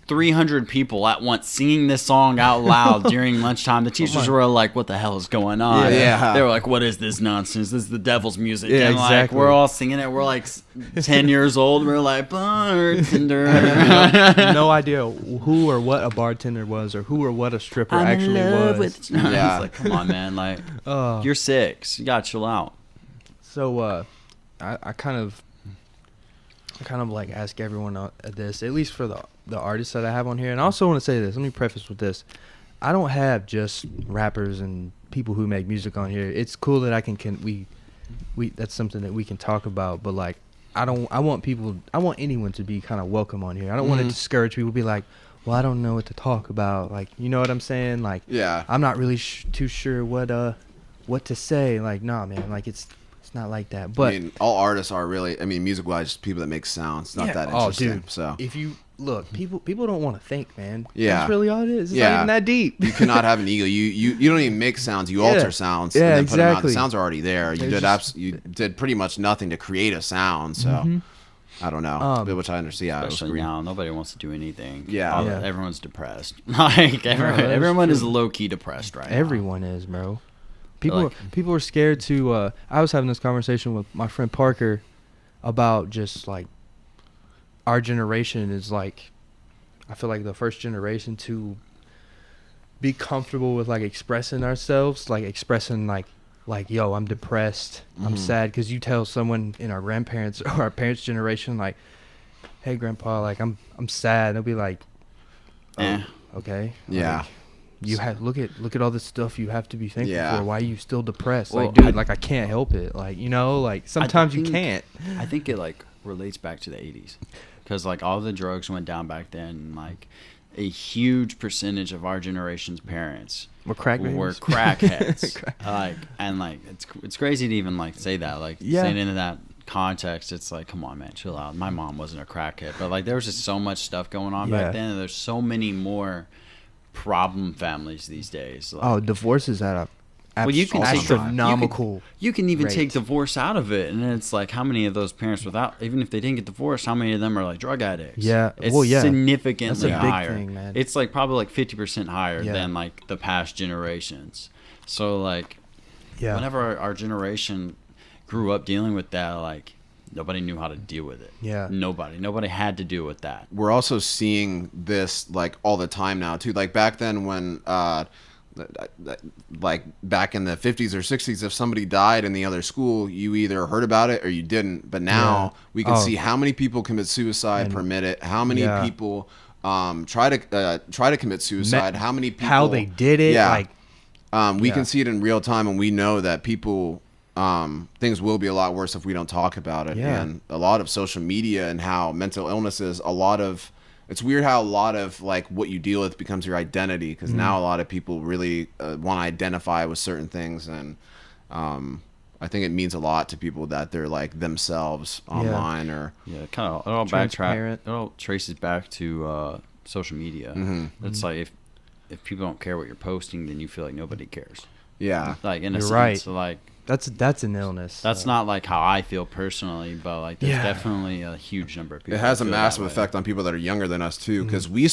300 people at once singing this song out loud during lunchtime. The teachers were like, what the hell is going on? Yeah. They were like, what is this nonsense? This is the devil's music. Yeah, and, like, exactly. we're all singing it. We're, like, 10 years old. We're like, bartender. No idea who or what a bartender was or who or what a stripper I'm actually in love was. with. Yeah. It's like, come on, man. Like, Uh, you're 6. You gotta chill out. So I kind of like ask everyone this, at least for the artists that I have on here. And I also want to say this. Let me preface with this. I don't have just rappers and people who make music on here. It's cool that I can we that's something that we can talk about, but like I want anyone to be kind of welcome on here. I don't want to discourage people, be like, well, I don't know what to talk about. Like, you know what I'm saying? Like, Yeah. I'm not really too sure what to say. Like, nah, man, like it's not like that. But I mean, all artists are really, I mean, music-wise, just people that make sounds. It's not that interesting. Oh, dude. So if you look, people don't want to think, man. Yeah. That's really all it is. It's Yeah. not even that deep. you cannot have an ego. You don't even make sounds. You Yeah. alter sounds. Yeah, and then put them out. exactly. The sounds are already there. You There's did just- you did pretty much nothing to create a sound. So I don't know, which I understand. Yeah, I Especially agree. now, nobody wants to do anything. Yeah. Yeah. Everyone's depressed. Like, everyone is low-key depressed right now. Everyone is, bro. Like- People are scared to. I was having this conversation with my friend Parker about just like our generation is like, I feel like the first generation to be comfortable with like expressing ourselves, like expressing like yo, I'm depressed, I'm sad, because you tell someone in our grandparents or our parents' generation like, hey grandpa, like I'm sad, they'll be like, Eh. okay, Yeah. like, you have look at all this stuff you have to be thankful Yeah. for. Why are you still depressed? Well, like, dude, I- like I can't help it. Like, you know, like sometimes you think- can't. I think it, like, relates back to the 80s. Because, like, all the drugs went down back then. And, like, a huge percentage of our generation's parents We're crack were babies. crackheads. Like, and, like, it's crazy to even, like, say that. Like, Yeah. saying it in that context, it's like, come on, man, chill out. My mom wasn't a crackhead. But, like, there was just so much stuff going on Yeah. back then. And there's so many more problem families these days. Like, Oh, divorce is at a well, you can take astronomical. You can even rate. take divorce out of it, and it's like, how many of those parents, without, even if they didn't get divorced, how many of them are like drug addicts? Yeah, it's well, yeah. significantly That's a big higher. thing, man. It's like probably like 50% higher Yeah. than like the past generations. So like, Yeah. whenever our generation grew up dealing with that, like nobody knew how to deal with it. Yeah. Nobody had to deal with that. We're also seeing this like all the time now too. Like back then when like back in the 50s or 60s, if somebody died in the other school, you either heard about it or you didn't. But now Yeah. we can Oh. see how many people commit suicide And- per minute, how many Yeah. people try to commit suicide. How many people? How they did it? Yeah. Like, We can see it in real time, and we know that people. Things will be a lot worse if we don't talk about it. Yeah. And a lot of social media and how mental illness is it's weird how a lot of like what you deal with becomes your identity, because now a lot of people really want to identify with certain things, and I think it means a lot to people that they're like themselves online or kind of it all Transparent. it all traces back to social media. It's like if people don't care what you're posting, then you feel like nobody cares. yeah. Like in a You're sense, right. so like that's an illness. that's not like how I feel personally, but like there's definitely a huge number of people. It has a that feel massive that way. effect on people that are younger than us too, because we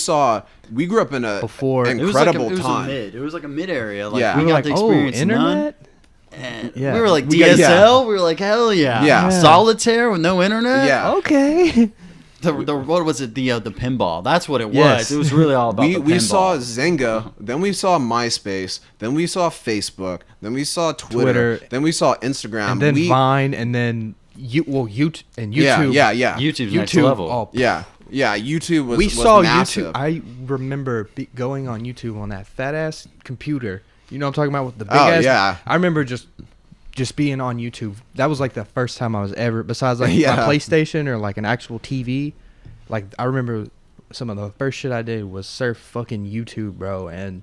grew up in a Before- It It was like incredible it was time. It was like a mid area. Like Yeah. we we were got like, to oh, experience none. internet. And Yeah. we were like We got- DSL. We were like, hell yeah. Yeah. Solitaire with no internet. Yeah. Okay. The what was it? The pinball. That's what it was. Yes. It was really all about the We pinball. saw Zynga, then we saw MySpace, then we saw Facebook, then we saw Twitter, then we saw Instagram, And then Vine, and then YouTube and YouTube. Yeah. YouTube's next YouTube. level. Oh, Yeah. YouTube was we was saw massive. YouTube. I remember going on YouTube on that fat ass computer. You know what I'm talking about, with the big Oh, ass. yeah. I remember just being on YouTube. That was like the first time I was ever, besides like Yeah. my PlayStation or like an actual TV. Like I remember some of the first shit I did was surf fucking YouTube, bro, and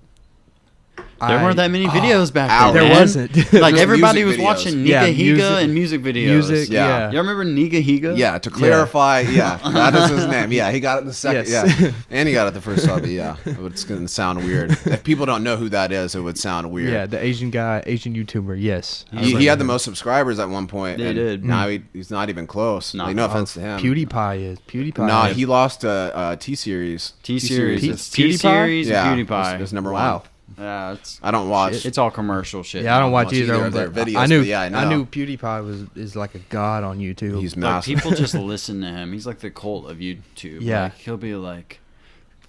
There weren't that many videos back then. There man. wasn't. Like Just everybody was music videos. watching Yeah, Niga Higa music- and music videos. music. Yeah. Yeah. You remember Niga Higa? Yeah, to clarify, that is his name. Yeah, he got it the second. Yes. Yeah, and he got it the first sub. Yeah, it's gonna sound weird if people don't know who that is. It would sound weird. Yeah, the Asian guy, Asian YouTuber. Yes, I He remember had the him. most subscribers at one point. He and did. Now he's not even close. No. Like, no offense to him. Pewdiepie is Pewdiepie. Nah, is- he lost T Series. T-Series. T- It's PewDiePie? T-Series Yeah, and PewDiePie. it's number Wow. one. Yeah, it's I don't watch. it's all commercial shit. Yeah, I don't watch watch either. either of But their videos, I knew. but yeah, I know. knew PewDiePie is like a god on YouTube. He's Like, massive. people just listen to him. He's like the cult of YouTube. Yeah. Like, he'll be like,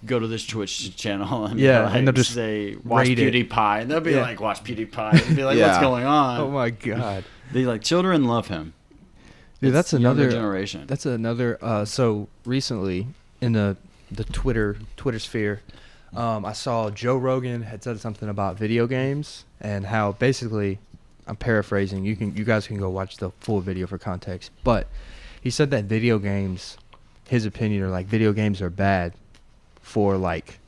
go to this Twitch channel and Yeah, like, and they'll just say, watch rate it. PewDiePie. And they'll be Yeah. like, watch PewDiePie. And be like, Yeah. what's going on? Oh my god, They like, children love him. dude, It's that's the younger another generation. That's another. So recently in the Twitter sphere, I saw Joe Rogan had said something about video games and how basically, I'm paraphrasing. You guys can go watch the full video for context. But he said that video games, his opinion, are like video games are bad for like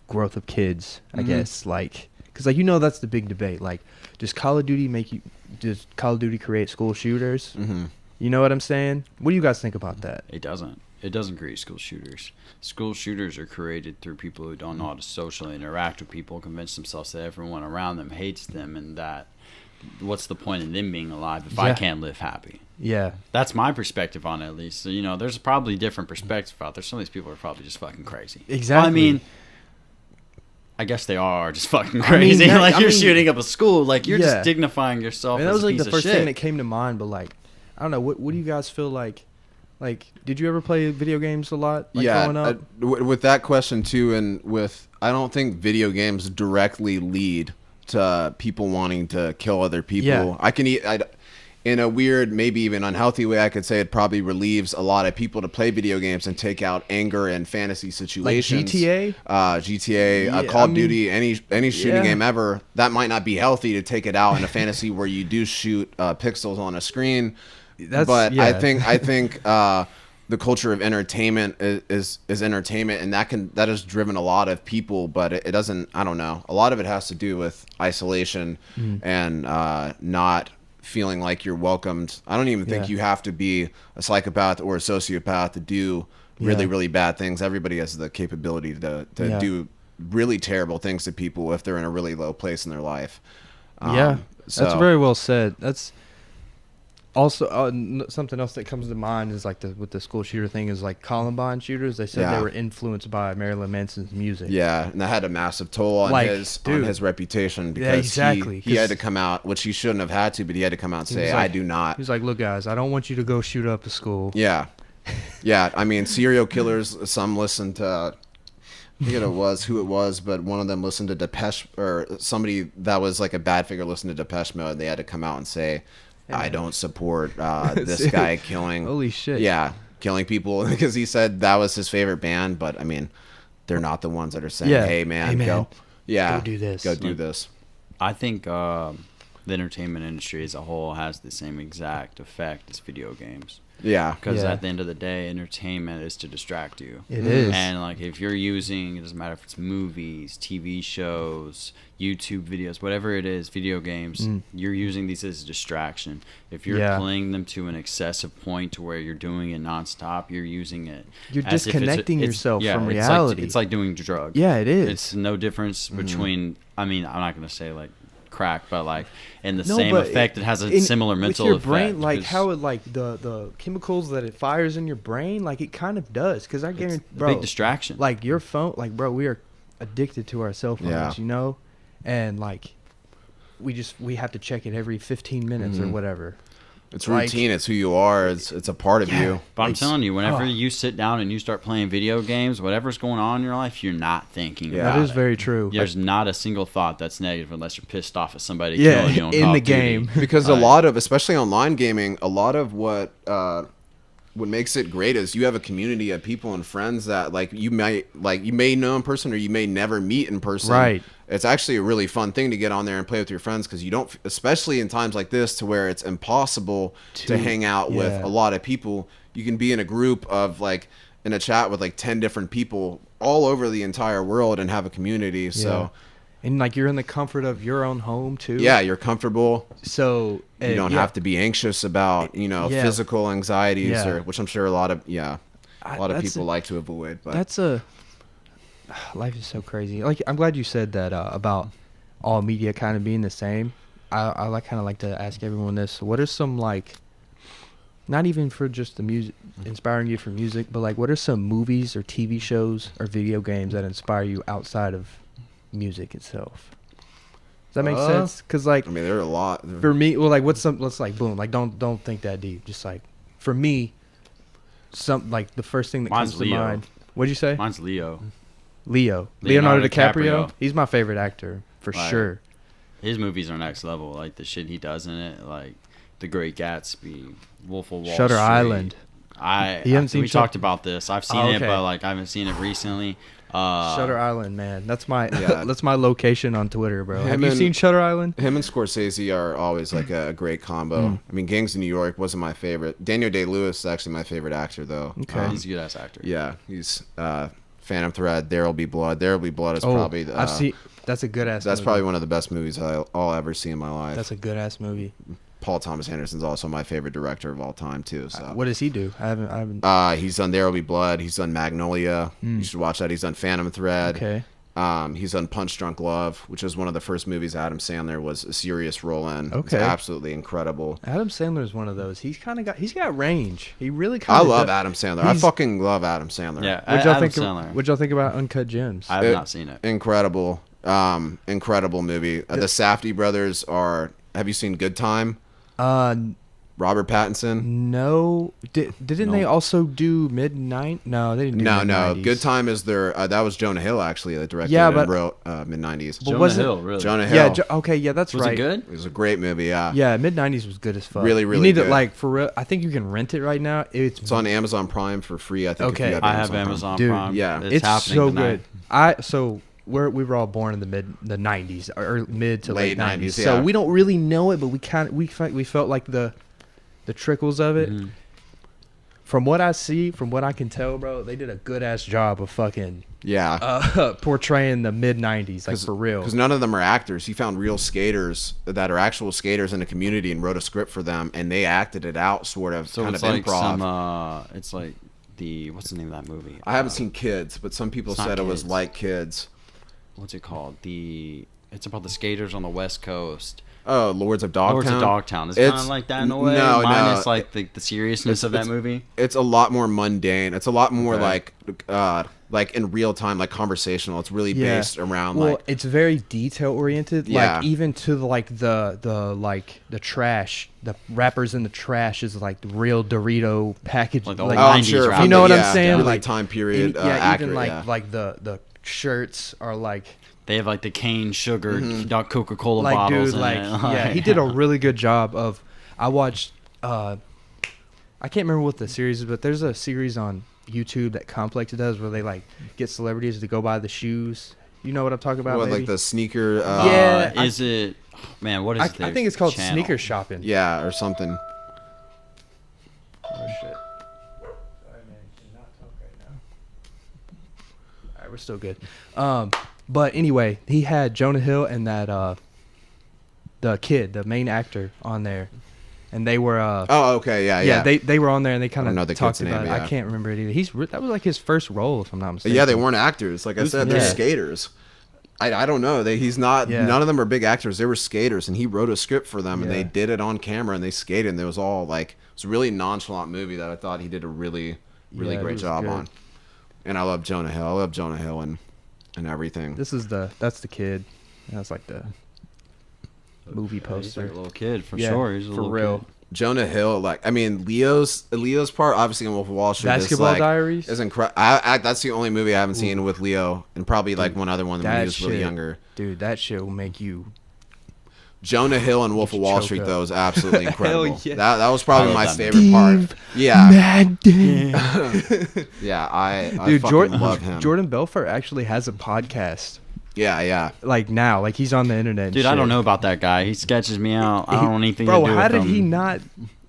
growth of kids. I Mhm. guess like because like that's the big debate. Like, does Call of Duty create school shooters? Mm-hmm. You know what I'm saying? What do you guys think about that? It doesn't. It doesn't create school shooters. School shooters are created through people who don't know how to socially interact with people, convince themselves that everyone around them hates them, and that what's the point in them being alive if I Yeah. can't live happy? Yeah. That's my perspective on it, at least. So, there's probably different perspective out there. Some of these people are probably just fucking crazy. Exactly. I mean, I guess they are just fucking I mean, crazy. that- like, I you're mean- shooting up a school. Like, you're Yeah. just dignifying yourself And that as was a like piece the of first shit. thing that came to mind. But like, I don't know. What do you guys feel like? Like, did you ever play video games a lot? Like, growing up? With that question too, and with I don't think video games directly lead to people wanting to kill other people. Yeah. I can in a weird, maybe even unhealthy way, I could say it probably relieves a lot of people to play video games and take out anger and fantasy situations. GTA? GTA, Yeah, Call I of mean, Duty, any shooting yeah. game ever. That might not be healthy to take it out in a fantasy where you do shoot pixels on a screen. But yeah. I think the culture of entertainment is entertainment, and that has driven a lot of people. But it doesn't. I don't know. A lot of it has to do with isolation and not feeling like you're welcomed. I don't even think Yeah. you have to be a psychopath or a sociopath to do really, Yeah. really bad things. Everybody has the capability to Yeah. do really terrible things to people if they're in a really low place in their life. Yeah, that's so- very well said. That's also something else that comes to mind is like with the school shooter thing is like Columbine shooters. They said Yeah. they were influenced by Marilyn Manson's music. Yeah, and that had a massive toll on Like, his dude. reputation Yeah, because exactly, he had 'cause- to come out, which he shouldn't have had to, but he had to come out and He say, was "I like- do not." He's like, look, guys, I don't want you to go shoot up a school. Yeah, yeah. I mean, serial killers. Some listened to. I forget who it was, but one of them listened to Depeche, or somebody that was like a bad figure listened to Depeche Mode. They had to come out and say, "I don't support this guy killing." Holy shit. Yeah, killing people because he said that was his favorite band. But I mean, they're not the ones that are saying, Yeah. "Hey man, Hey, man, go go do this." go do this." I think the entertainment industry as a whole has the same exact effect as video games. Yeah, Because Yeah. at the end of the day, entertainment is to distract you. It is. And like if you're using, it doesn't matter if it's movies, TV shows, YouTube videos, whatever it is, video games, you're using these as a distraction. If you're Yeah. playing them to an excessive point to where you're doing it nonstop, you're using it. You're as if disconnecting yourself from reality. It's like doing drugs. Yeah, it is. It's no difference between. I mean, I'm not gonna say like crack, but like in the No, same but effect, it has a similar mental with your effect. brain, like 'cause how it like the chemicals that it fires in your brain, like it kind of does. Because I it's guarantee, a bro, big distraction. like your phone, like bro, we are addicted to our cell phones, Yeah. you know, and like we have to check it every 15 minutes or whatever. it's Like- routine. It's who you are. It's a part of Yeah. you. But I'm Like, telling you, whenever oh. you sit down and you start playing video games, whatever's going on in your life, you're not thinking Yeah. about That is it. very true. There's not a single thought that's negative unless you're pissed off at somebody Yeah, killing you on in Call the of Duty. game. Because Like, a lot of, especially online gaming, a lot of what makes it great is you have a community of people and friends that you may know in person or you may never meet in person. Right. It's actually a really fun thing to get on there and play with your friends because you don't, especially in times like this, to where it's impossible to hang out with yeah. a lot of people. You can be in a group of in a chat with 10 different people all over the entire world and have a community. So And like you're in the comfort of your own home too. yeah, you're comfortable. So You don't have to be anxious about Yeah. physical anxieties Yeah. or which I'm sure a lot of that's people like to avoid. But That's life is so crazy. Like I'm glad you said that about all media kind of being the same. I like to ask everyone this: what are some not even for just the music, inspiring you for music, but what are some movies or TV shows or video games that inspire you outside of music itself? Does that make sense? Because I mean, there are a lot. for me, well, what's some? Let's boom. Don't think that deep. Just for me, some the first thing that Mine's comes to Leo. mind. What'd you say? Mine's Leo. Leonardo DiCaprio. He's my favorite actor for Right. sure. His movies are next level. Like the shit he does in it, like The Great Gatsby, Wolf of Wall Shutter Street. Island. We haven't seen talked about this. I've seen it, okay. but I haven't seen it recently. Shutter Island, man. That's my Yeah. that's my location on Twitter, bro. Have Him you and- seen Shutter Island? Him and Scorsese are always a great combo. I mean, Gangs of New York wasn't my favorite. Daniel Day-Lewis is actually my favorite actor, though. Okay. He's a good ass actor. Yeah, he's Phantom Thread. There'll Be Blood. There'll Be Blood is Oh, probably. I've seen. That's a good ass. That's movie. probably one of the best movies I'll ever see in my life. That's a good ass movie. Paul Thomas Anderson's also my favorite director of all time too. So What does he do? I haven't. he's done There'll Be Blood. He's done Magnolia. You should watch that. He's done Phantom Thread. Okay. He's done Punch Drunk Love, which is one of the first movies Adam Sandler was a serious role in. It's Okay. absolutely incredible. Adam Sandler is one of those. He's got range. He really I kind of. love Adam Sandler. I he's- fucking love Adam Sandler. Yeah, What'd y'all Adam think? Sandler. What'd y'all think about Uncut Gems? I have not seen it. Incredible. Incredible movie. The Safdie brothers are. Have you seen Good Time? Robert Pattinson. No. Didn't they also do Midnight? No, they didn't do No, mid-90s. Good Time is their. That was Jonah Hill actually that directed Yeah, it but- and wrote mid-90s. But Jonah was it- Hill, really. Jonah Hill. Yeah. Okay. Yeah, that's Was right. it good? It was a great movie. Yeah. Yeah, mid-90s was good as fuck. Really, You really need good. to for real. I think you can rent it right now. It's It's on Amazon Prime for free. I think. Okay. If you have I have Prime. Amazon Dude, Prime. yeah. it's happening so tonight. good. We were all born in the 90s or mid to late Late 90s. 90s, So yeah. we don't really know it, but we felt like the trickles of it. Mhm. From what I see, from what I can tell, bro, they did a good ass job of fucking Yeah. portraying the mid 90s, for real. Because none of them are actors. He found real skaters that are actual skaters in the community and wrote a script for them, and they acted it out, sort of, So kind it's of like improv. it's like what's the name of that movie? I haven't seen Kids, but some people It's not said it was Kids. like Kids. What's it called? It's about the skaters on the West Coast. Oh, Lords of Dogtown. Lords of Dogtown. It's kind of like that in a way. No, minus no. the seriousness of that movie. It's a lot more mundane. It's a lot more Okay. like in real time, like conversational. It's really Yeah. based around Well, like it's very detail oriented. Yeah. Like even to the trash, the wrappers in the trash is like the real Dorito package. Like the like, old oh, I'm 90s sure. wrap. you know what I'm yeah, saying? Really Like time period. yeah, accurate, even like yeah. like the shirts are like They have like the cane sugar Mm-hmm. Coca-Cola like bottles dude in like it. yeah, he did a really good job of. I watched I I can't remember what the series is, but there's a series on YouTube that Complex does where they like get celebrities to go buy the shoes. You know what I'm talking about? What, maybe? like the sneaker? Yeah. Is it? Man, what is I their think it's called channel? sneaker shopping. Yeah, or something. Oh shit. Sorry, man. Cannot talk right now. All right, we're still good. But anyway, he had Jonah Hill and that the kid, the main actor, on there, and they were Oh, okay, yeah. they were on there and they kind I don't know of the talked kid's about name, it. yeah. I can't remember it either. That was like his first role, if I'm not mistaken. Yeah, they weren't actors. Like I said, they're yeah. skaters. I don't know. He's not. Yeah. None of them are big actors. They were skaters, and he wrote a script for them, and Yeah. they did it on camera, and they skated. And it was all like it was a really nonchalant movie that I thought he did a really Yeah, it great was job good. on. And I love Jonah Hill. I love Jonah Hill and everything. That's the kid. That's like the movie He's poster. like a little kid for Yeah, sure. He's a for little real. kid. Jonah Hill, like I mean, Leo's part, obviously in Wolf of Wall Street, Basketball is like, Diaries? is incredible. That's the only movie I haven't seen with Leo, and probably like one other one when he was really younger. Dude, that shit will make you. Jonah Hill and Wolf of Wall choke Street up. though is absolutely incredible. yeah. That was probably I my love that favorite part. Yeah, Yeah. I Dude, fucking love him. Jordan Belfort actually has a podcast. Yeah. Like now, like he's on the internet. And Dude, I shit. don't know about that guy. He sketches me out. I don't want anything Bro, to do with how him. did he not?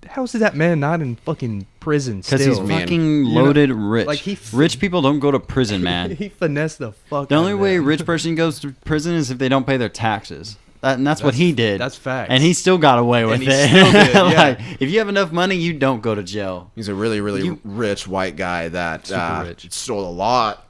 How is that man not in fucking prison still? Because he's Man. fucking You know, loaded rich. like, Rich people don't go to prison, man. he finessed the fuck. The out only of way a that. rich person goes to prison is if they don't pay their taxes. And that's what he did. That's facts. And he still got away with he it. still did, yeah. Like, if you have enough money, you don't go to jail. He's a really rich white guy that Super rich. stole a lot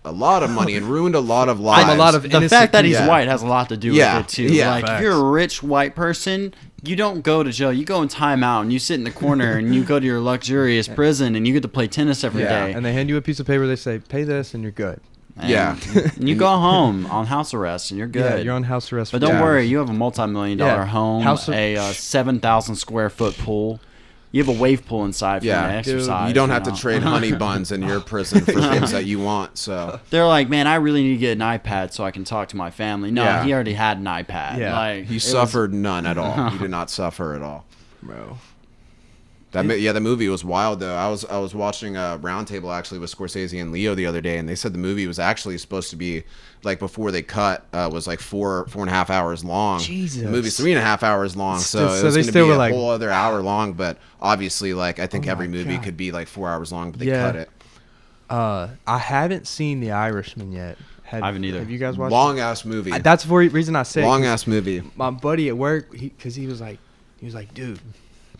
of money and ruined a lot of lives. From a lot of The innocent fact that he's yeah. white has a lot to do Yeah, with it too. yeah. Like if Facts. you're a rich white person, you don't go to jail. You go in timeout and you sit in the corner and you go to your luxurious prison and you get to play tennis every day. And they hand you a piece of paper. They say, "Pay this, and you're good." And Yeah. you go home on house arrest and you're good. Yeah, you're on house arrest. But for don't years. worry, you have a multi-million-dollar Yeah. home, House- a 7,000 square foot pool. You have a wave pool inside for you to Yeah, exercise. you don't have to know? trade honey buns in your prison for things that you want. So They're like, man, I really need to get an iPad so I can talk to my family. No, Yeah. he already had an iPad. Yeah. Like, he it suffered none at all. He did not suffer at all. bro. The movie was wild though. I was watching a roundtable actually with Scorsese and Leo the other day, and they said the movie was actually supposed to be like before they cut was like 4.5 hours long. Jesus. The movie's 3.5 hours long, so So it was they going to still be were a like- whole other hour long. But obviously, like I think Oh every my movie God. could be like 4 hours long, but they Yeah. cut it. I haven't seen The Irishman yet. I haven't either. Have you guys watched? Long ass movie. That's the reason I say. Long ass movie. My buddy at work, because he was like, dude,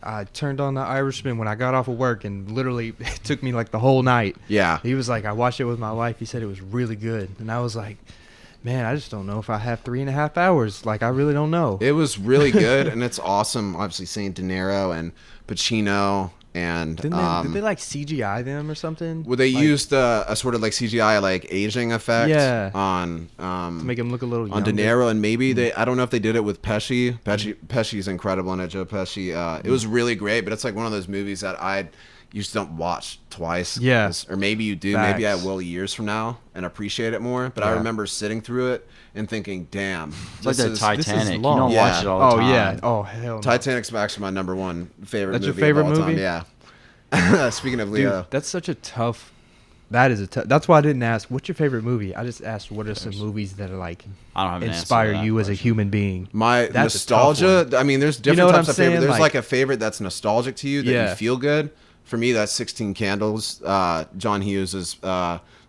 I turned on The Irishman when I got off of work, and literally it took me like the whole night. Yeah. He was like, I watched it with my wife. He said it was really good, and I was like, man, I just don't know if I have 3.5 hours. Like, I really don't know. It was really good, and it's awesome. Obviously, seeing De Niro and Pacino and Did they like CGI them or something? well, they Like, used a sort of like CGI like aging effect Yeah. on to make him look a little on younger. De Niro, and maybe I don't know if they did it with Pesci. Pesci's incredible in it. Joe Pesci. It was really great, but it's like one of those movies that you just don't watch twice. Yeah. Or maybe you do. Maybe I Facts. will years from now and appreciate it more. But I Yeah. remember sitting through it and thinking, damn. It's like that this is Titanic. You long. don't Yeah. watch it all the Oh time. yeah. Oh hell. No. Titanic's actually my number one favorite That's your movie favorite of all movie? time. Yeah. Speaking of Dude, Leo. that's such a tough. That is a tough. That's why I didn't ask what's your favorite movie. I just asked what are some movies that are like I don't have an answer to inspire that you as a question. human being. My That's a tough nostalgia. I mean, there's different know what types I'm of favorite. saying? There's Like- like a favorite that's nostalgic to you that Yeah. you feel good. For me, that's 16 Candles. John Hughes is.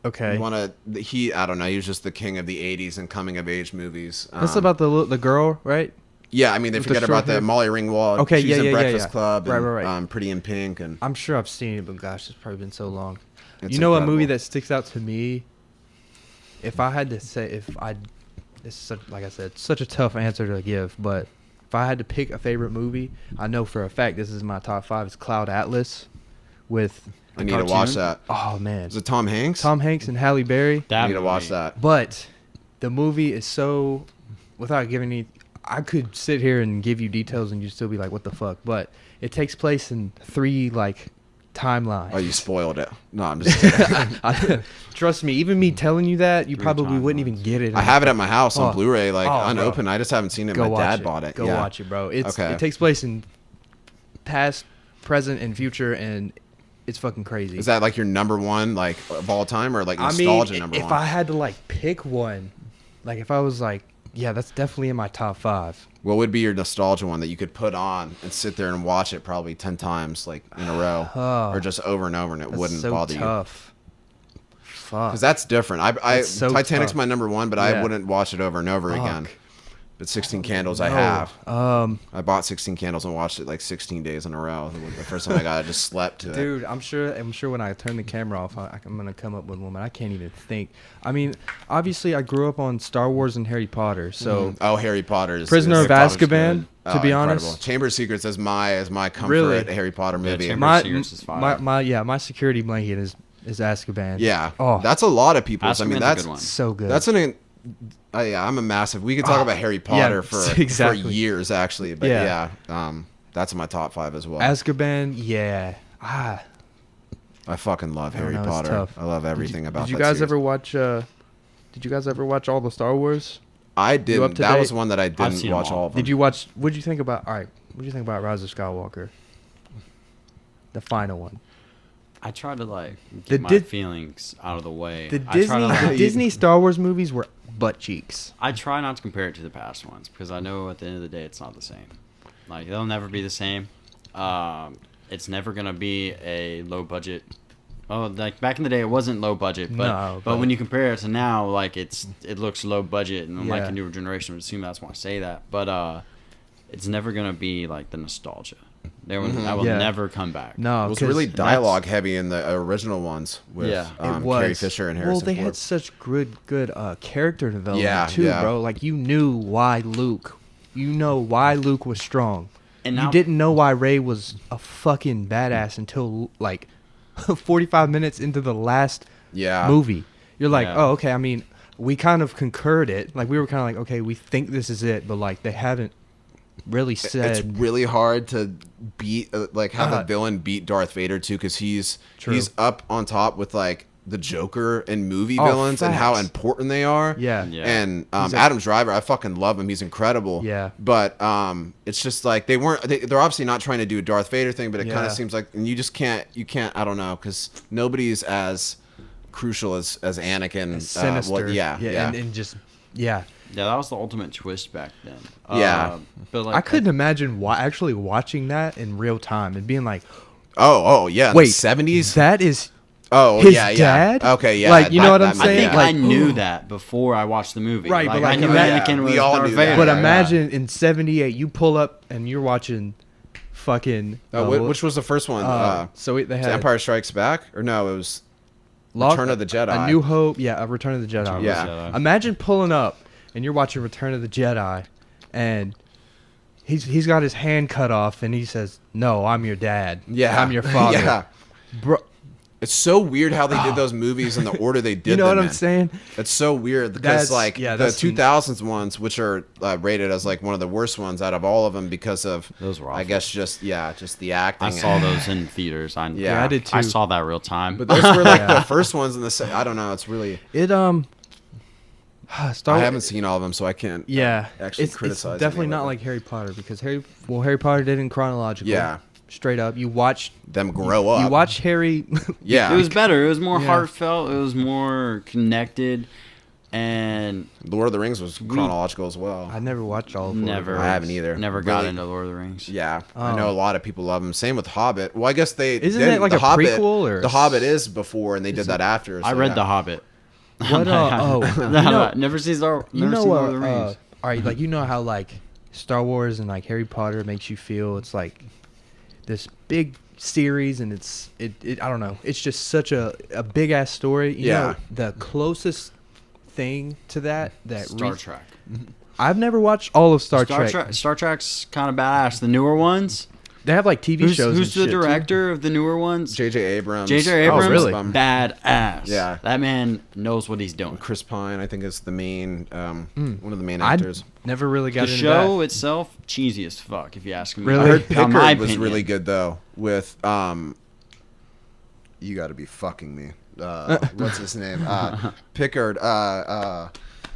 Okay. I don't know. He was just the king of the 80s and coming of age movies. That's about the girl, right? Yeah, I mean, they with the forget short about hair? the Molly Ringwald. Okay, She's yeah, in yeah, yeah, Breakfast yeah. Club. Right, And, right, right. Pretty in Pink. And I'm sure I've seen it, but gosh, it's probably been so long. It's you know, a movie incredible. that sticks out to me. If I had to say, it's such, like I said, such a tough answer to give, but if I had to pick a favorite movie, I know for a fact this is my top 5. It's Cloud Atlas, with I need to watch that. oh man, Is it Tom Hanks? Tom Hanks and Halle Berry. I need to watch that. But the movie is so, without giving any, I could sit here and give you details and you'd still be like, what the fuck? But it takes place in 3 like timelines. Oh, you spoiled it. No, I'm just kidding. Trust me, even me telling you that, you 3 probably wouldn't timelines. even get it. I have it at my house on Oh. Blu-ray, like Oh, bro. unopened. I just haven't seen it. Go My watch dad it. bought it. Go Yeah. watch it, bro. Okay. It takes place in past, present, and future, and it's fucking crazy. Is that like your number one, like of all time, or like nostalgia number if one? I had to like pick one, like if I was like, yeah, that's definitely in my top 5. What would be your nostalgia one that you could put on and sit there and watch it probably 10 times, like in a row, or just over and over, and it That's wouldn't so bother you? tough. Fuck. Because that's different. That's so Titanic's tough. my number one, but Yeah. I wouldn't watch it over and over Fuck. again. But 16 Candles, I No. have. I bought 16 Candles and watched it like 16 days in a row. The first time I got it, I just slept to it. Dude, I'm sure when I turn the camera off, I'm gonna come up with one, but I can't even think. I mean, obviously, I grew up on Star Wars and Harry Potter, so Oh, Harry Potter is Prisoner of Harry Potter's Azkaban, good. to be incredible. honest. Chamber of Secrets is my comfort Really? Harry Potter movie. Chamber- my Secrets is fire. my security blanket is Azkaban. Yeah. Oh, That's a lot of people's. I Azkaban's mean, a that's good one. so good. that's an. Yeah, I'm a massive. We could talk about Harry Potter for exactly. years, actually. But Yeah. that's in my top 5 as well. Azkaban. Yeah. I fucking love I don't Harry know, it's Potter. tough. I love everything about. Did you that guys series. ever watch? Did you guys ever watch all the Star Wars? I up didn't. to That date? was one that I didn't seen watch them all. all of them. Did you watch? What'd you think about? All right. What'd you think about Rise of Skywalker? The final one. I try to like The get my Dis- feelings out of the way. The I try to, like, Disney Star Wars movies were butt cheeks. I try not to compare it to the past ones because I know at the end of the day it's not the same. Like they'll never be the same. It's never gonna be a low budget. Oh, like back in the day, it wasn't low budget, but No, but but- when you compare it to now, like it looks low budget, and like Yeah. a newer generation would assume that's why I say that. But it's never gonna be like the nostalgia. That will Yeah. never come back. No, It was 'cause really that's- dialogue heavy in the original ones with Yeah. It was. Carrie Fisher and Harrison Well, they Ford. had such good character development Yeah, too, yeah. bro. Like you knew why Luke. You know why Luke was strong. And You now- didn't know why Rey was a fucking badass until like 45 minutes into the last Yeah. movie. You're like, Yeah. oh, okay. I mean, we kind of concurred it. Like we were kind of like, okay, we think this is it, but like they haven't really It's said. really hard to beat, like, have Uh, a villain beat Darth Vader too, because he's True. up on top with like the Joker and movie Oh, villains and how facts. important they are. Yeah. Yeah. And He's a- Adam Driver, I fucking love him. He's incredible. Yeah. But it's just like they're obviously not trying to do a Darth Vader thing, but it kind Yeah. of seems like, and you can't, I don't know, because nobody's as crucial as Sinister. Anakin. And just yeah. Yeah, that was the ultimate twist back then. Yeah. But like I couldn't imagine actually watching that in real time and being like, Oh yeah. wait, the 70s. that is Oh his yeah, yeah. dad? Okay, yeah. Like, you know what I'm I think saying? I Like, knew that before I watched the movie. Right, but like, I knew imagine- Anakin was we all Darth knew that. Vader. But Yeah, imagine in '78, you pull up and you're watching fucking. Which was the first one? so they had Empire Strikes Back, or no? It was Lost- Return of the Jedi. A New Hope, yeah, a Return of the Jedi. Return of the Yeah. Jedi. Imagine pulling up and you're watching Return of the Jedi, and he's got his hand cut off, and he says, "No, I'm your dad. Yeah, I'm your father." Yeah, Bro, it's so weird how they did those movies in the order they did. you know them what I'm in. saying? It's so weird That's- because like yeah, the that's- 2000s ones, which are rated as like one of the worst ones out of all of them because of Those were I awful. guess just the acting. I saw those in theaters. Yeah, I did too. I saw that real time. but those were like Yeah. the first ones in the. I don't know. It's really. It Star I haven't seen all of them, so I can't. Yeah, actually it's criticize. any definitely of not it. like Harry Potter because Harry Potter did in chronological. Yeah. straight up. You watch them grow up. You watch Harry. Yeah, it was better. It was more Yeah. heartfelt. It was more connected, and Lord of the Rings was chronological as well. I never watched all of Lord of the never. I haven't either. Never got Really? into Lord of the Rings. Yeah, I Oh. know a lot of people love them. Same with Hobbit. Well, I guess they Isn't didn't. that like the a Hobbit, prequel or The Hobbit is before, and they did Is that after. I so read yeah. The Hobbit. What, Never seen Lord You know of the what? Rings. All right, like you know how like Star Wars and like Harry Potter makes you feel it's like this big series and it I don't know. It's just such a big ass story. You Yeah. know, the closest thing to that Star Trek. I've never watched all of Star Trek. Star Trek's kind of badass. The newer ones. They have like TV shows. Who's and the shit, too. director of the newer ones? J.J. Abrams. J.J. Abrams. Oh, really? Badass. Yeah. That man knows what he's doing. Chris Pine, I think, is the main one of the main I actors. never really got The into show that. itself, cheesy as fuck. If you ask me. Really? I heard Now, my Pickard was opinion. really good though. With you got to be fucking me. What's his name? Pickard.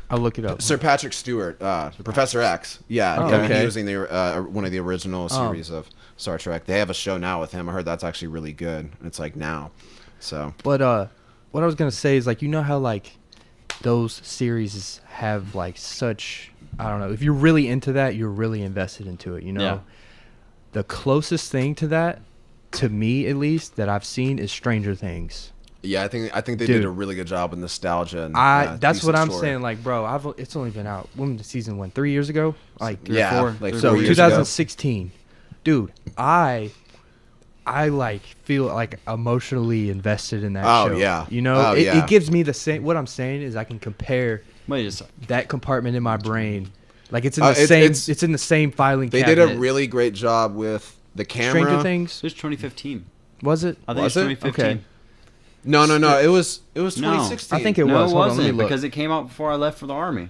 I'll look it up. Sir Patrick Stewart, Professor X. Yeah, Oh, yeah, okay. he was in the one of the original series of Star Trek. They have a show now with him. I heard that's actually really good. It's like now, so. But what I was gonna say is like, you know how like those series have like such, I don't know, if you're really into that, you're really invested into it. You know, Yeah. the closest thing to that, to me at least, that I've seen is Stranger Things. Yeah, I think they Dude. did a really good job with nostalgia. And, That's what decent I'm story. saying. Like, bro, it's only been out. When the season went 3 years ago, like Three or Yeah, four. like so 4 years ago. 2016, dude. I like feel like emotionally invested in that Oh, show. yeah. You know, Oh, yeah. it gives me the same. What I'm saying is I can compare Wait a second. that compartment in my brain. Like it's in Uh, the it- same. it's- It's in the same filing They cabinet. did a really great job with the camera. Stranger Things. It's 2015. Was it? I think Was it's it? 2015. Okay. No. It was No. 2016. I think it No, was. it Hold on, let me wasn't look. because it came out before I left for the army.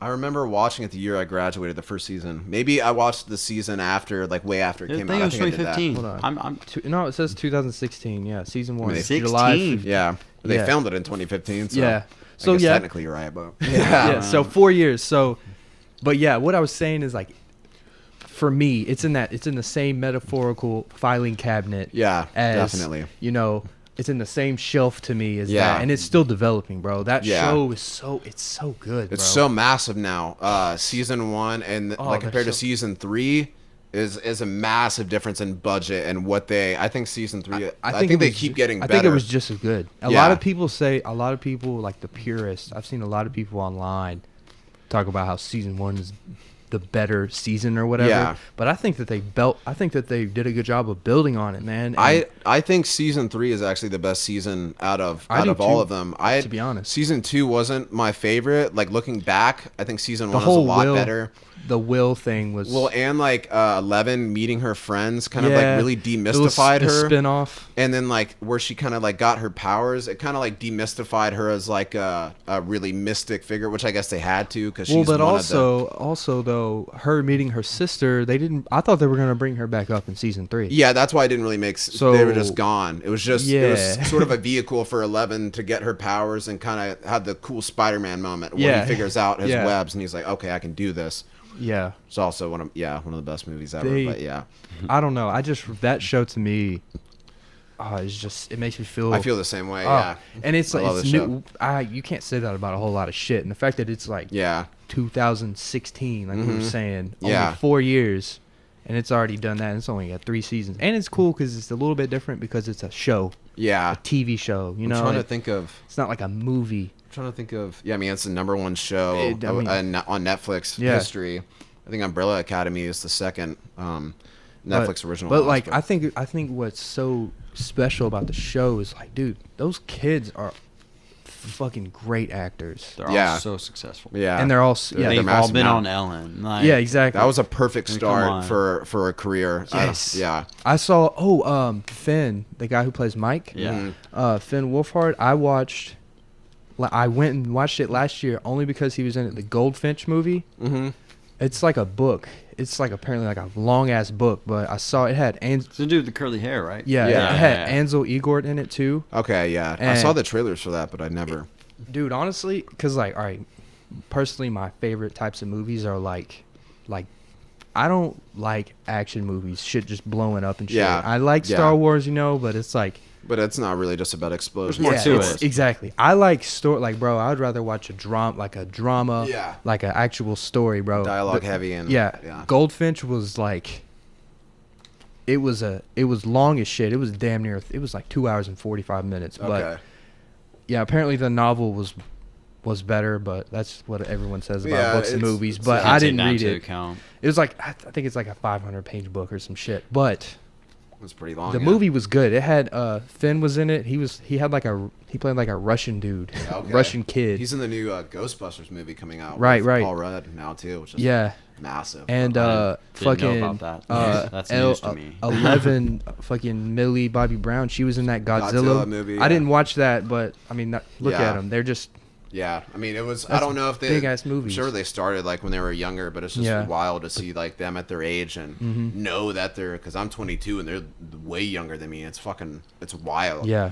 I remember watching it the year I graduated, the first season. Maybe I watched the season after, like way after it I came think out. it was I think I did that. 2015. Hold on. I'm No, it says 2016. Yeah, season 1. I mean, July 16. 15th. Yeah, they Yeah. filmed it in 2015. So Yeah. I So guess yeah. technically you're right, but Yeah. So 4 years. So, but yeah, what I was saying is like, for me, it's in the same metaphorical filing cabinet. yeah, as, definitely. You know, it's in the same shelf to me as Yeah. that, and it's still developing, bro. That Yeah. show is so good. It's bro. so massive now. Season 1 and Oh, like compared to that's so- season 3 is a massive difference in budget and what they. I think season 3. I think it they was keep ju- getting I better. think it was just as good. A Yeah. lot of people like the purists. I've seen a lot of people online talk about how season 1 is the better season or whatever. Yeah. But I think that they did a good job of building on it, man. And I think season 3 is actually the best season out of I do all too, of them. to be honest. Season 2 wasn't my favorite. Like looking back, I think season the 1 was a whole lot Will, better. the Will thing was Well, and like 11 meeting her friends kind of like really it was demystified the her. spin-off. And then like where she kind of like got her powers, it kind of like demystified her as like a really mystic figure, which I guess they had to because she's Well, but one also though, her meeting her sister, I thought they were gonna bring her back up in season 3. Yeah, that's why it didn't really make sense. So- They were just gone. It was just it Yeah. was sort of a vehicle for 11 to get her powers and kind of have the cool Spider-Man moment where Yeah. he figures out his Yeah. webs and he's like, okay, I can do this. Yeah. It's also one of the best movies ever. They- But yeah, I don't know. That show to me, it makes me feel. I feel the same way. oh, Yeah, and it's I like love it's the new. You can't say that about a whole lot of shit. And the fact that it's like yeah, 2016, like we were saying, Yeah. only 4 years, and it's already done that. And it's only got 3 seasons, and it's cool because it's a little bit different because it's a show, yeah. TV show. You I'm know, trying to think of. it's not like a movie. Yeah, I mean, it's the #1 show I mean- on Netflix Yeah. history. I think Umbrella Academy is the second Netflix original. But one, like, I think what's so special about the show is like, dude, those kids are fucking great actors, They're Yeah. all so successful. yeah, and they're all Yeah, They've they're all massive been now. on Ellen. Like, yeah, exactly. That was a perfect I mean, come on. start for a career. Yes. Yeah. I saw Finn, the guy who plays Mike. Yeah. Finn Wolfhard. I went and watched it last year only because he was in it. The Goldfinch movie. Mm-hmm. It's like a book. It's like apparently like a long ass book, but I saw it had It's the dude with the curly hair, right? yeah, Yeah. it had Ansel Elgort in it too. Okay, yeah. I And- saw the trailers for that, but I never. Dude, honestly, because like, all right, personally, my favorite types of movies are like, I don't like action movies, shit just blowing up and shit. Yeah. I like Yeah. Star Wars, but it's like, But it's not really just about explosions. There's more to it's- it. Exactly. I like like, bro, I would rather watch a drama, Yeah. like an actual story, bro. Dialogue The- heavy and yeah. Goldfinch was like, it was long as shit. It was damn near, it was like 2 hours and 45 minutes. But Okay. yeah, apparently the novel was better, but that's what everyone says about Yeah, books and it's- movies. it's- But Can't I take didn't that read into it. account. It was like, I think it's like a 500-page book or some shit. But It's pretty long. the yeah. movie was good. It had Finn was in it. He played like a Russian dude, Okay. Russian kid. He's in the new Ghostbusters movie coming out. Right, with right. Paul Rudd now too, which is Yeah, massive. and I didn't fucking know about that. That's news to me. 11 fucking Millie Bobby Brown. She was in that Godzilla movie, I yeah. didn't watch that, but I mean, look Yeah. at them. They're just Yeah, I mean, it was. I That's don't know if they big-ass movies. I'm sure they started like when they were younger, but it's just Yeah. wild to see like them at their age and Mhm. know that they're because I'm 22 and they're way younger than me. It's wild. yeah.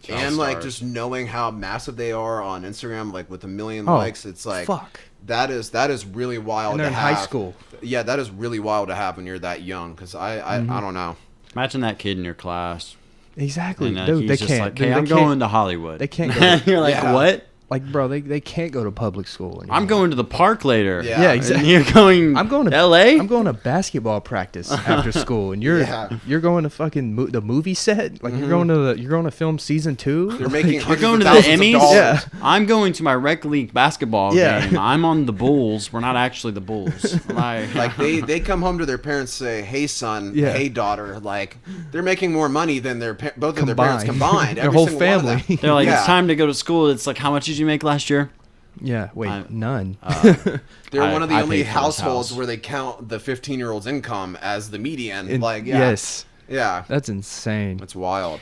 Child and like stars. just knowing how massive they are on Instagram, like with 1 million Oh, likes, it's like fuck. that is really wild. And they're to in have. high school. Yeah, that is really wild to have when you're that young. Because I don't know. Imagine that kid in your class. Exactly, And dude. he's They just can't. like, Dude, hey, they I'm can't- going to Hollywood. They can't go. You're like, Yeah. what? Like, bro, they can't go to public school anymore. I'm going to the park later. Yeah. Yeah, And exactly. you're going. I'm going to L.A. I'm going to basketball practice after school, and you're Yeah. you're going to fucking the movie set. Like you're going to film season 2. They're making You're hundreds going of to the thousands of Emmys. dollars. Yeah. I'm going to my rec league basketball Yeah. game. I'm on the Bulls. We're not actually the Bulls. Like they come home to their parents and say, "Hey son, Yeah. hey daughter," like they're making more money than both of their parents combined. Their Every whole single one of them. family. They're like, Yeah. it's time to go to school. It's like, how much did you make last year? Yeah, wait, I'm- none. They're one of the I only paid for his households house. where they count the 15-year-old's income as the median. And- like, yeah, Yes, yeah, that's insane. it's wild.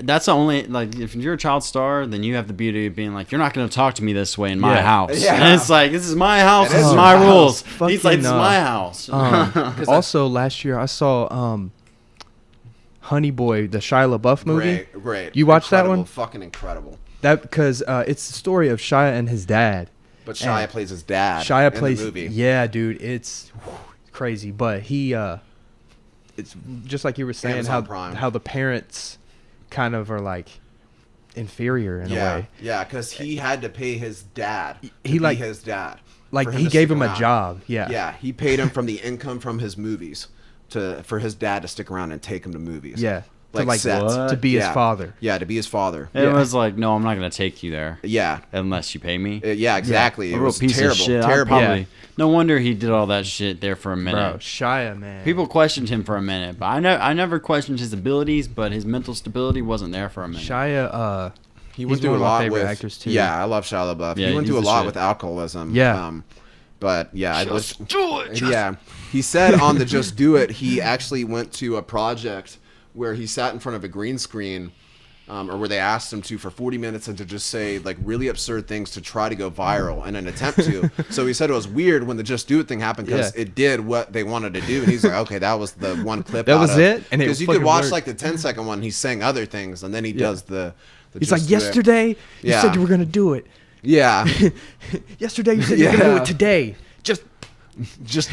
That's the only, like, if you're a child star, then you have the beauty of being like, you're not going to talk to me this way in my Yeah. house. Yeah. And it's like, this is my house. It This is is your my house. rules. He's Fucking, like, this is my house. Also, last year I saw Honey Boy, the Shia LaBeouf movie. Great. You watched that Incredible, one? Fucking incredible. That because it's the story of Shia and his dad. But Shia And plays his dad. Shia in plays. the movie. Yeah, dude, it's crazy. But he, it's just like you were saying Amazon Prime. how the parents kind of are like inferior in a way. Yeah, because he had to pay his dad. He to like- be his dad. Like for him he to gave stick him a around. job. Yeah. Yeah, he paid him from the income from his movies for his dad to stick around and take him to movies. Yeah. Like sets. to be his Yeah. father. Yeah, to be his father. It was like, no, I'm not going to take you there Yeah. unless you pay me. Yeah, exactly. A It real was piece terrible. of shit. I'd Terrible. probably, Yeah. no wonder he did all that shit there for a minute. Bro, Shia, man. People questioned him for a minute, but I never questioned his abilities, but his mental stability wasn't there for a minute. Shia, He went he's through one a of my lot favorite with actors too. Yeah, I love Shia LaBeouf. Yeah, he went he's through a the lot shit. with alcoholism. Yeah. But yeah, I was. do it. Yeah, he said on the Just Do It, he actually went to a project where he sat in front of a green screen, or where they asked him to for 40 minutes and to just say like really absurd things to try to go viral in an attempt to. So he said it was weird when the Just Do It thing happened because Yeah. it did what they wanted to do, and he's like, okay, that was the one clip. That out was of- it? And it because you fucking could watch worked. like the 10-second one, he's saying other things, and then he does the He's Just like, Do It. yesterday you Yeah. said you were gonna do it. Yeah. Yesterday you said you were gonna do Yeah. it today. just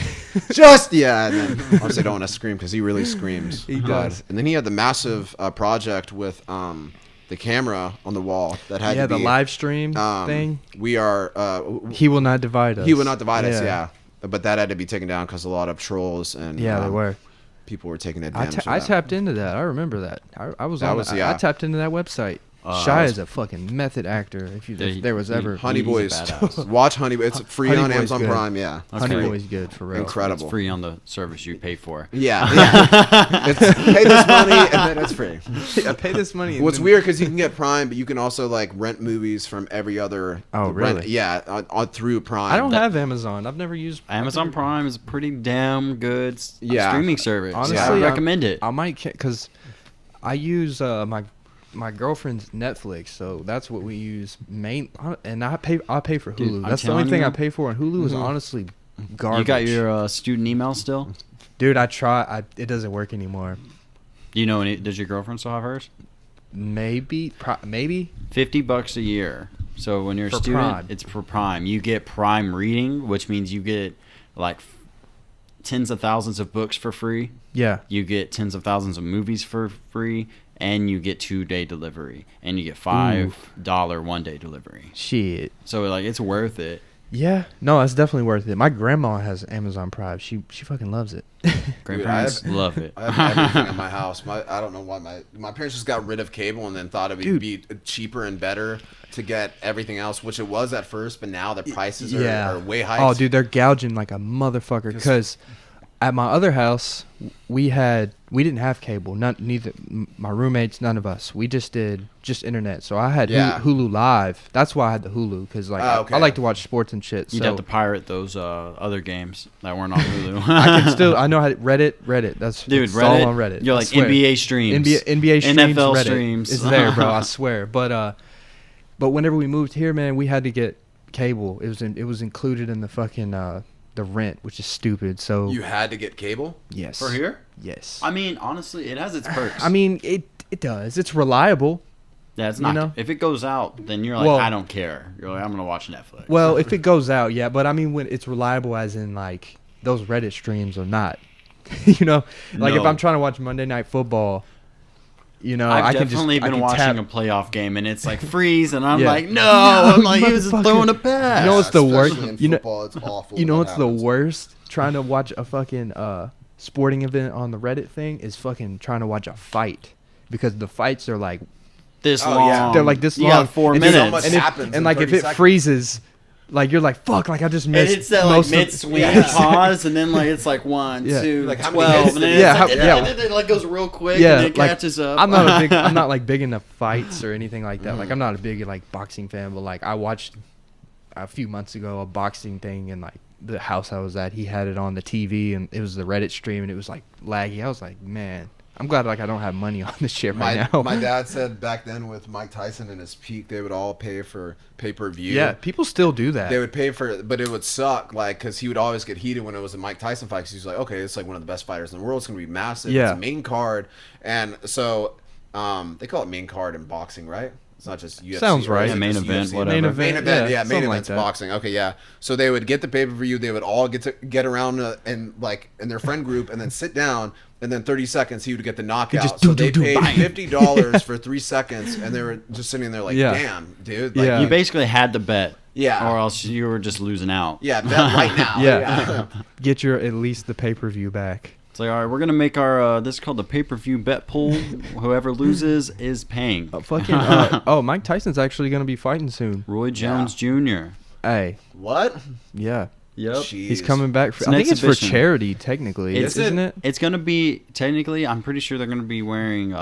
yeah, and then obviously I don't want to scream because he really screams. He does. And then he had the massive project with the camera on the wall that had Yeah, to the be live stream thing. We are He will not divide us. he would not divide us. Yeah, but that had to be taken down because a lot of trolls and Yeah, they were. people were taking I, advantage. of I that. tapped into that. I remember that. I was That on. was- I yeah. tapped into that website. that Shia was- is a fucking method actor. If Yeah, there was he- ever Honey He's a Boys. badass. Watch Honey Boys. It's free Honey on Boy's Amazon good. Prime. Yeah, Honey Okay. Boy's good for real. incredible. It's free on the service you pay for. Yeah, it's pay this money and then it's free. I pay this money. and What's then- weird because you can get Prime, but you can also like rent movies from every other. Oh, really? Yeah, on through Prime. I don't have Amazon. I've never used Amazon Prime is a pretty damn good Yeah. streaming service. Honestly, I would recommend it. I might because I use my girlfriend's Netflix, so that's what we use and I pay for Hulu. Dude, I'm That's the only telling thing you. I pay for on Hulu is honestly garbage. You got your student email still? dude. I try. It doesn't work anymore. Do you know any? Does your girlfriend still have hers? Maybe. $50 a year. So when you're a For student, Prime. it's for Prime. You get Prime Reading, which means you get like tens of thousands of books for free. Yeah. You get tens of thousands of movies for free, and you get 2-day delivery, and you get $5 1-day delivery. Shit. So like it's worth it. Yeah. No, it's definitely worth it. My grandma has Amazon Prime. She fucking loves it. Grandparents love it. I have everything in my house. I don't know why my parents just got rid of cable and then thought it would Dude. be cheaper and better to get everything else, which it was at first, but now the prices are way high. Oh, dude, they're gouging like a motherfucker. Because at my other house, we didn't have cable. Neither my roommates, none of us. We just did internet. So I had Yeah. Hulu Live. That's why I had the Hulu because like okay. I like to watch sports and shit. You'd so have to pirate those other games that weren't on Hulu. I can still. I know how to Reddit. That's Dude, it's Reddit. all on Reddit. You're I like swear. NBA streams, NBA streams, NFL Reddit streams. is there, bro. I swear. But whenever we moved here, man, we had to get cable. It was included in the fucking the rent, which is stupid. So You had to get cable? yes, For here? yes. I mean, honestly, it has its perks. I mean, it does. It's reliable. Yeah, it's You not. know? If it goes out, then you're like, Well- I don't care. You're like, I'm gonna watch Netflix. Well, if it goes out, yeah. But I mean, when it's reliable, as in like those Reddit streams are not. You know, like if No. I'm trying to watch Monday Night Football, you know, I've I can just definitely I been can watching tap, a playoff game and it's like freeze, and I'm Yeah. like, no, I'm like, he was just motherfucker. throwing a pass. You know what's the worst? especially in You know- football, it's awful. You know when what's that the happens. worst? Trying to watch a fucking sporting event on the Reddit thing is fucking trying to watch a fight, because the fights are like this Oh, long. yeah. they're like this you long. got 4 and minutes. so much and if, happens and in like if 30 it seconds. freezes, like you're like fuck, like I just and missed it's that like most of- mid swing Yeah. pause, and then like it's like 1, Yeah. 2, Like, how many 12, hits and then did it's he have? like, Yeah, and then it like goes real quick, Yeah, and then it like, catches up. I'm not like big into fights or anything like that. Like I'm not a big like boxing fan, but like I watched a few months ago a boxing thing, and like the house I was at, he had it on the TV, and it was the Reddit stream, and it was like laggy. I was like, man, I'm glad like I don't have money on this shit right now. My dad said back then with Mike Tyson in his peak, they would all pay for pay-per-view. Yeah, people still do that. They would pay for it, but it would suck, like, because he would always get heated when it was a Mike Tyson fight, because he was like, okay, it's like one of the best fighters in the world. It's going to be massive. Yeah. It's a main card. And so they call it main card in boxing, right? It's not just UFC. Sounds or right. is it Yeah, main just event, UFC? whatever. Main Main event, event, yeah, yeah, main something like event's that. boxing. Okay, yeah. So they would get the pay-per-view. They would all get around and like in their friend group, and then sit down. And then 30 seconds, he would get the knockout. just So do, they do, paid bang. $50 for 3 seconds, and they were just sitting there like, Yeah. damn, dude. Like, Yeah. You basically had to bet, Yeah. or else you were just losing out. Yeah, bet right now. Yeah. Get your at least the pay-per-view back. It's like, all right, we're gonna make our this is called the pay-per-view bet pool. Whoever loses is paying. Mike Tyson's actually gonna be fighting soon. Roy Jones Jr. Hey, What? yeah, Yep. Jeez. he's coming back. For, It's an I think it's for exhibition. charity, technically, isn't it? It's gonna be technically. I'm pretty sure they're gonna be wearing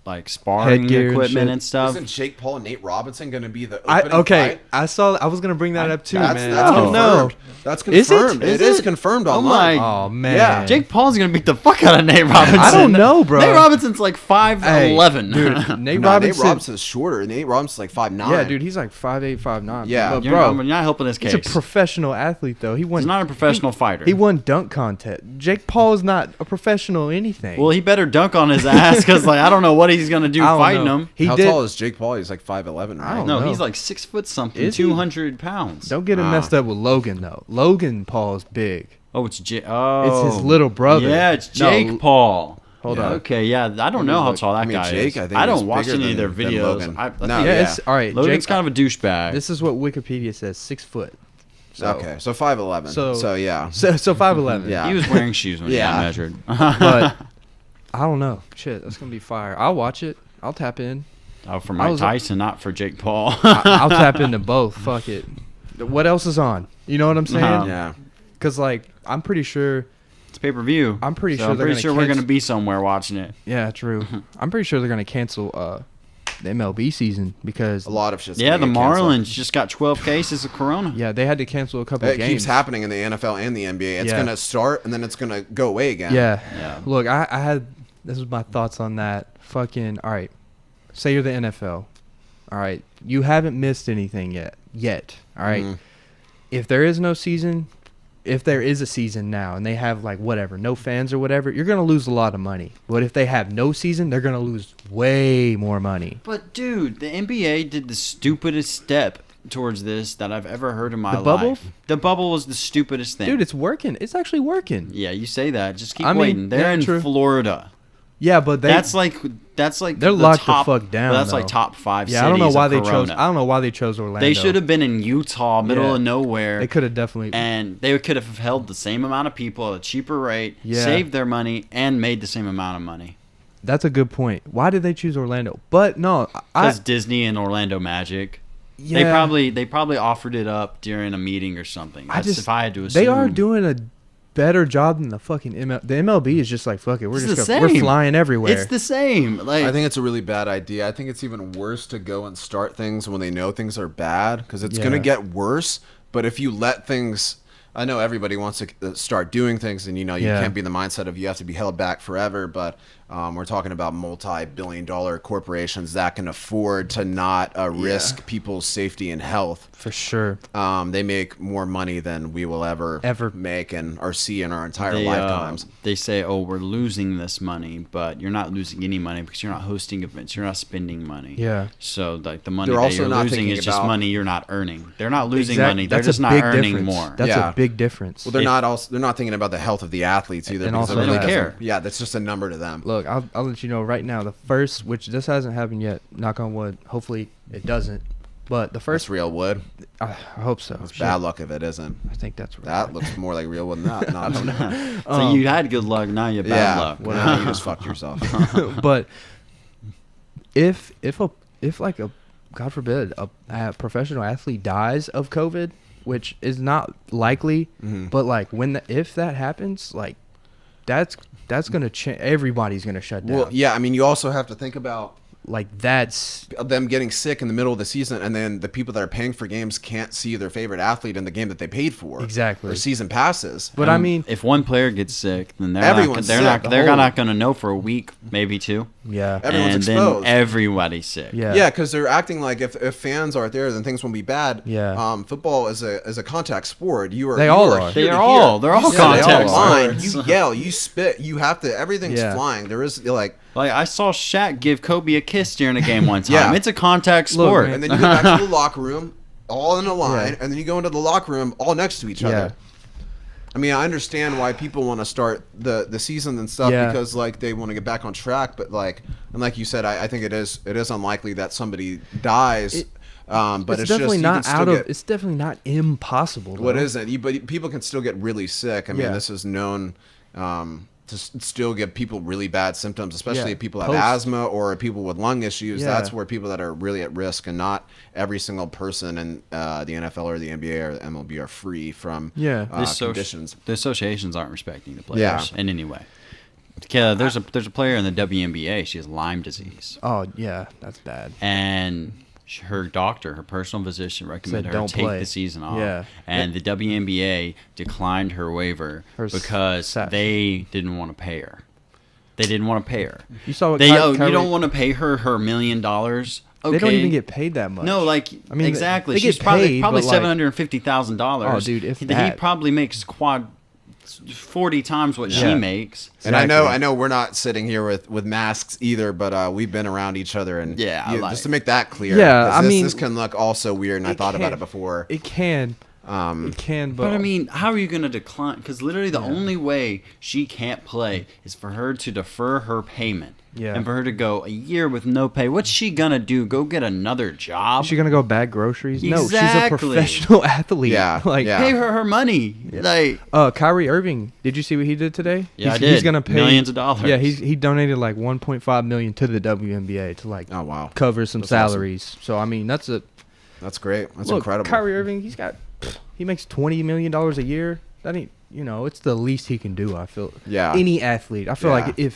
like sparring Headgear and equipment shit. and stuff. Isn't Jake Paul and Nate Robinson going to be the I opening fight? I was gonna bring that up too, That's, man. that's I don't know. confirmed. That's Is it? confirmed. Is It is it? confirmed Oh online. my- Oh man, Yeah. Jake Paul's gonna beat the fuck out of Nate Robinson. I don't know, bro. Nate Robinson's like 5'11". dude. Nate No, Nate Robinson. Robinson's shorter. Nate Robinson's like 5'9". Yeah, dude, he's like 5'8", 5'9". Yeah. but You're bro, not helping this he's case. a professional athlete though. He won. He's not a professional fighter. He won dunk contest. Jake Paul is not a professional anything. Well, he better dunk on his ass, because like I don't know what he's gonna do I don't fighting know. him. He How did. tall is Jake Paul? He's like 5'11", I right? don't No, know. he's like 6 foot something, Is he? 200 pounds. Don't get him messed up with Logan though. Logan Paul's big. Oh, it's Oh, It's his little brother. Yeah, it's No, Jake Paul. Hold Yeah. on. Okay, yeah, I don't know how Look, tall that I mean, guy Jake, is. I think I don't he's watch bigger any of their than videos. Logan. I No, think Yeah, yeah. it's all right. Logan's Jake, kind of a douchebag. This is what Wikipedia says. 6 foot. So, Okay, so 5'11". So- So yeah. So 5'11". Yeah. He was wearing shoes when he Yeah. got measured. But I don't know. Shit, that's gonna be fire. I'll watch it. I'll tap in. Oh, for I Mike was- Tyson, not for Jake Paul. I'll tap into both. Fuck it. What else is on? You know what I'm saying? No. Yeah. Because like I'm pretty sure. It's pay per view. I'm pretty sure I'm they're pretty gonna sure we're cancel- gonna be somewhere watching it. Yeah, true. I'm pretty sure they're gonna cancel the MLB season because A lot of shit's Yeah, the gonna get canceled. Marlins just got 12 cases of corona. yeah they had to cancel a couple It of games. keeps happening in the NFL and the NBA. It's Yeah. gonna start and then it's gonna go away again. Yeah. Yeah. Look, I had this was my thoughts on that. Fucking all right. Say you're the NFL. All right. You haven't missed anything yet. All right. Mhm. If there is no season, if there is a season now and they have like whatever, no fans or whatever, you're going to lose a lot of money. But if they have no season, they're going to lose way more money. But dude, the NBA did the stupidest step towards this that I've ever heard in my The bubble? life. The bubble was the stupidest thing. Dude, it's working. It's actually working. Yeah, you say that. Just keep I mean, waiting. They're yeah, in true. Florida. Yeah, but That's like they're the locked the top, fuck down, but that's like though. top 5 yeah, cities I don't know why of they corona. chose I don't know why they chose Orlando. They should have been in Utah, middle Yeah. of nowhere. They could have definitely And they could have held the same amount of people at a cheaper rate, Yeah. saved their money, and made the same amount of money. That's a good point. Why did they choose Orlando? But no, Because Disney and Orlando Magic, yeah, they probably offered it up during a meeting or something. That's if I had to assume. they are doing a better job than the fucking The MLB is just like fuck it. We're It's just the we're same. flying everywhere. It's the same. Like I think it's a really bad idea. I think it's even worse to go and start things when they know things are bad because it's Yeah. going to get worse. But if you let things I know everybody wants to start doing things, and you can't be in the mindset of you have to be held back forever. But we're talking about multi-billion-dollar corporations that can afford to not risk people's safety and health. For sure. They make more money than we will ever make or see in our entire lifetimes. They say, "Oh, we're losing this money," but you're not losing any money because you're not hosting events. You're not spending money. Yeah. So like the money They're that also you're not losing thinking is just about- money you're not earning. They're not losing Exact- money. They're that's just a not big earning difference. more. That's Yeah. a big difference. Well, they're not thinking about the health of the athletes either. And because also it they don't doesn't- care. Yeah, that's just a number to them. Look, I'll let you know right now. The first, which this hasn't happened yet. Knock on wood. Hopefully it doesn't. But the That's first, real wood. I hope so. It's Shit. bad luck if it isn't. I think that's right. That looks more like real wood than that. No, So you had good luck. Now you have bad luck. Well, you just fucked yourself. But if like a, God forbid, a professional athlete dies of COVID, which is not likely, but like if that happens, like that's gonna change. Everybody's gonna shut down. Well, yeah, I mean, you also have to think about like that's them getting sick in the middle of the season, and then the people that are paying for games can't see their favorite athlete in the game that they paid for. Exactly. Or season passes. But I mean, if one player gets sick, then they're Everyone's sick. they're not going to know for a week, maybe two. yeah, Everyone's and exposed. then everybody's sick. yeah, Yeah, because they're acting like if fans aren't there, then things won't be bad. Yeah. Football is a contact sport. They all are. here to They're here. all You contact line, sports. you yell, you spit, you have to. Everything's Yeah. flying. There is like. Like I saw Shaq give Kobe a kiss during a game one time. Yeah. It's a contact Look, sport. man. And then you go back to the locker room, all in a line, Yeah. and then you go into the locker room, all next to each Yeah. other. I mean, I understand why people want to start the season and stuff Yeah. because like they want to get back on track. But like you said, I think it is unlikely that somebody dies. But it's definitely just, not you can still out of. get- It's definitely not impossible. What though. isn't? But people can still get really sick. I mean, Yeah. this is known to still give people really bad symptoms, especially Yeah. if people have Post- asthma or people with lung issues. Yeah. That's where people that are really at risk, and not every single person in the NFL or the NBA or the MLB are free from Yeah. conditions. The associations aren't respecting the players Yeah. in any way. Yeah, there's a player in the WNBA. She has Lyme disease, Oh yeah, that's bad. and her doctor, her personal physician, recommended Said her don't take play. the season off. Yeah. And the WNBA declined her waiver Her because sa- they didn't want to pay her. They didn't want to pay her. You saw what You Kyrie, don't want to pay her $1 million. Okay. They don't even get paid that much. No, like I mean, exactly. they She's get probably paid, but, like- $750,000. Oh, dude, if he that. probably makes 40 times what Yeah. she makes. And Exactly. I know we're not sitting here with masks either, but we've been around each other, and Yeah, like- just to make that clear. Yeah, 'cause I mean, this can look also weird, and I thought about it before. It can. It can, but, But I mean, how are you going to decline? Because literally the only way she can't play is for her to defer her payment. Yeah. And for her to go a year with no pay. What's she going to do? Go get another job? is she gonna go bag groceries? No, she's a Exactly. professional athlete. Yeah, like yeah. Pay her money. Like, Kyrie Irving. Did you see what he did today? Yeah, I He's did. gonna pay Millions of dollars. Yeah, he donated like 1.5 million to the WNBA to like Oh wow, cover some That's awesome. salaries. So I mean, that's that's great. That's look, incredible. Kyrie Irving, he makes $20 million a year. That ain't, it's the least he can do. I feel. Yeah. Any athlete, I feel Yeah. like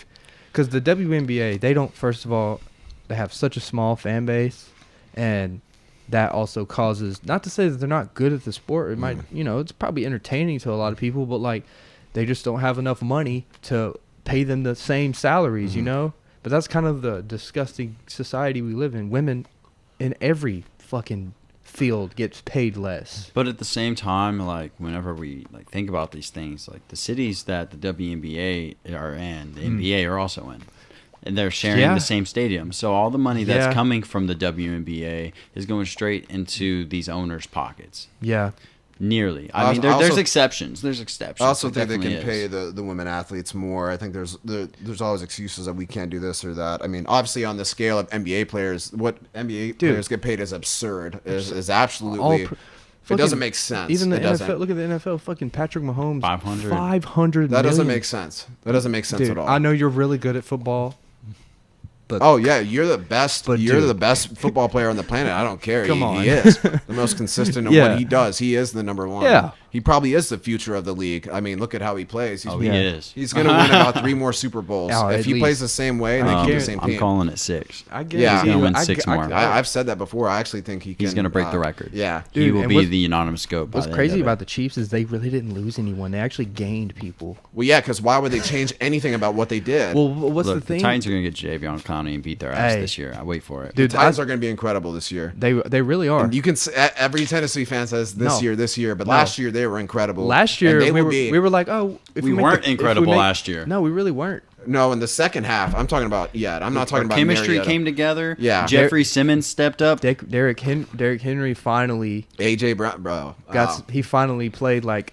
because the WNBA, they don't. First of all, they have such a small fan base, and that also causes, not to say that they're not good at the sport. It might, it's probably entertaining to a lot of people, but like they just don't have enough money to pay them the same salaries, But that's kind of the disgusting society we live in. Women in every fucking field gets paid less. but at the same time, like whenever we like think about these things, like the cities that the WNBA are in, the NBA are also in, and they're sharing Yeah. the same stadium. So all the money that's Yeah. coming from the WNBA is going straight into these owners' pockets. Yeah. Nearly. I I mean, also- there's exceptions. There's exceptions. I also There think they can definitely pay is. the women athletes more. I think there's always excuses that we can't do this or that. I mean, obviously on the scale of NBA players, what NBA players get paid is absurd. Is absolutely. It fucking- doesn't make sense. Even the It NFL. doesn't. Look at the NFL. Fucking Patrick Mahomes. 500. 500 That doesn't million. make sense. That doesn't make sense Dude, at all. I know you're really good at football, but Oh yeah, you're the best. But You're dude. the best football player on the planet. I don't care. Come on. He is the most consistent in Yeah. what he does. He is the number one. Yeah. he probably is the future of the league. I mean, look at how he plays. He's, Oh, he is. He's going to win about 3 more Super Bowls. Oh, if at he least. plays the same way and they keep the same team. I'm calling it 6. I Yeah. guess He's gonna win 6 more. I've said that before. I actually think he can. He's going to break the record. Yeah. Dude, he will and be what's- the unanimous GOAT. What's crazy about the Chiefs is they really didn't lose anyone. They actually gained people. Well, yeah, because why would they change anything about what they did? Well, what's Look, the thing? Titans are going to get Javion Clowney and beat their ass Hey. this year. I wait for it. Dude, the Titans are going to be incredible this year. they really are. And you can every Tennessee fan says this year, but No. last year they were incredible. Last year And they we will be- were like, oh, if We make weren't if we incredible make- last year. No, we really weren't. No, in the second half, I'm talking about. Yeah, I'm not talking about Chemistry Mariota. came together. Yeah. Jeffrey Simmons stepped up. Derrick Henry finally AJ Brown, bro. he finally played like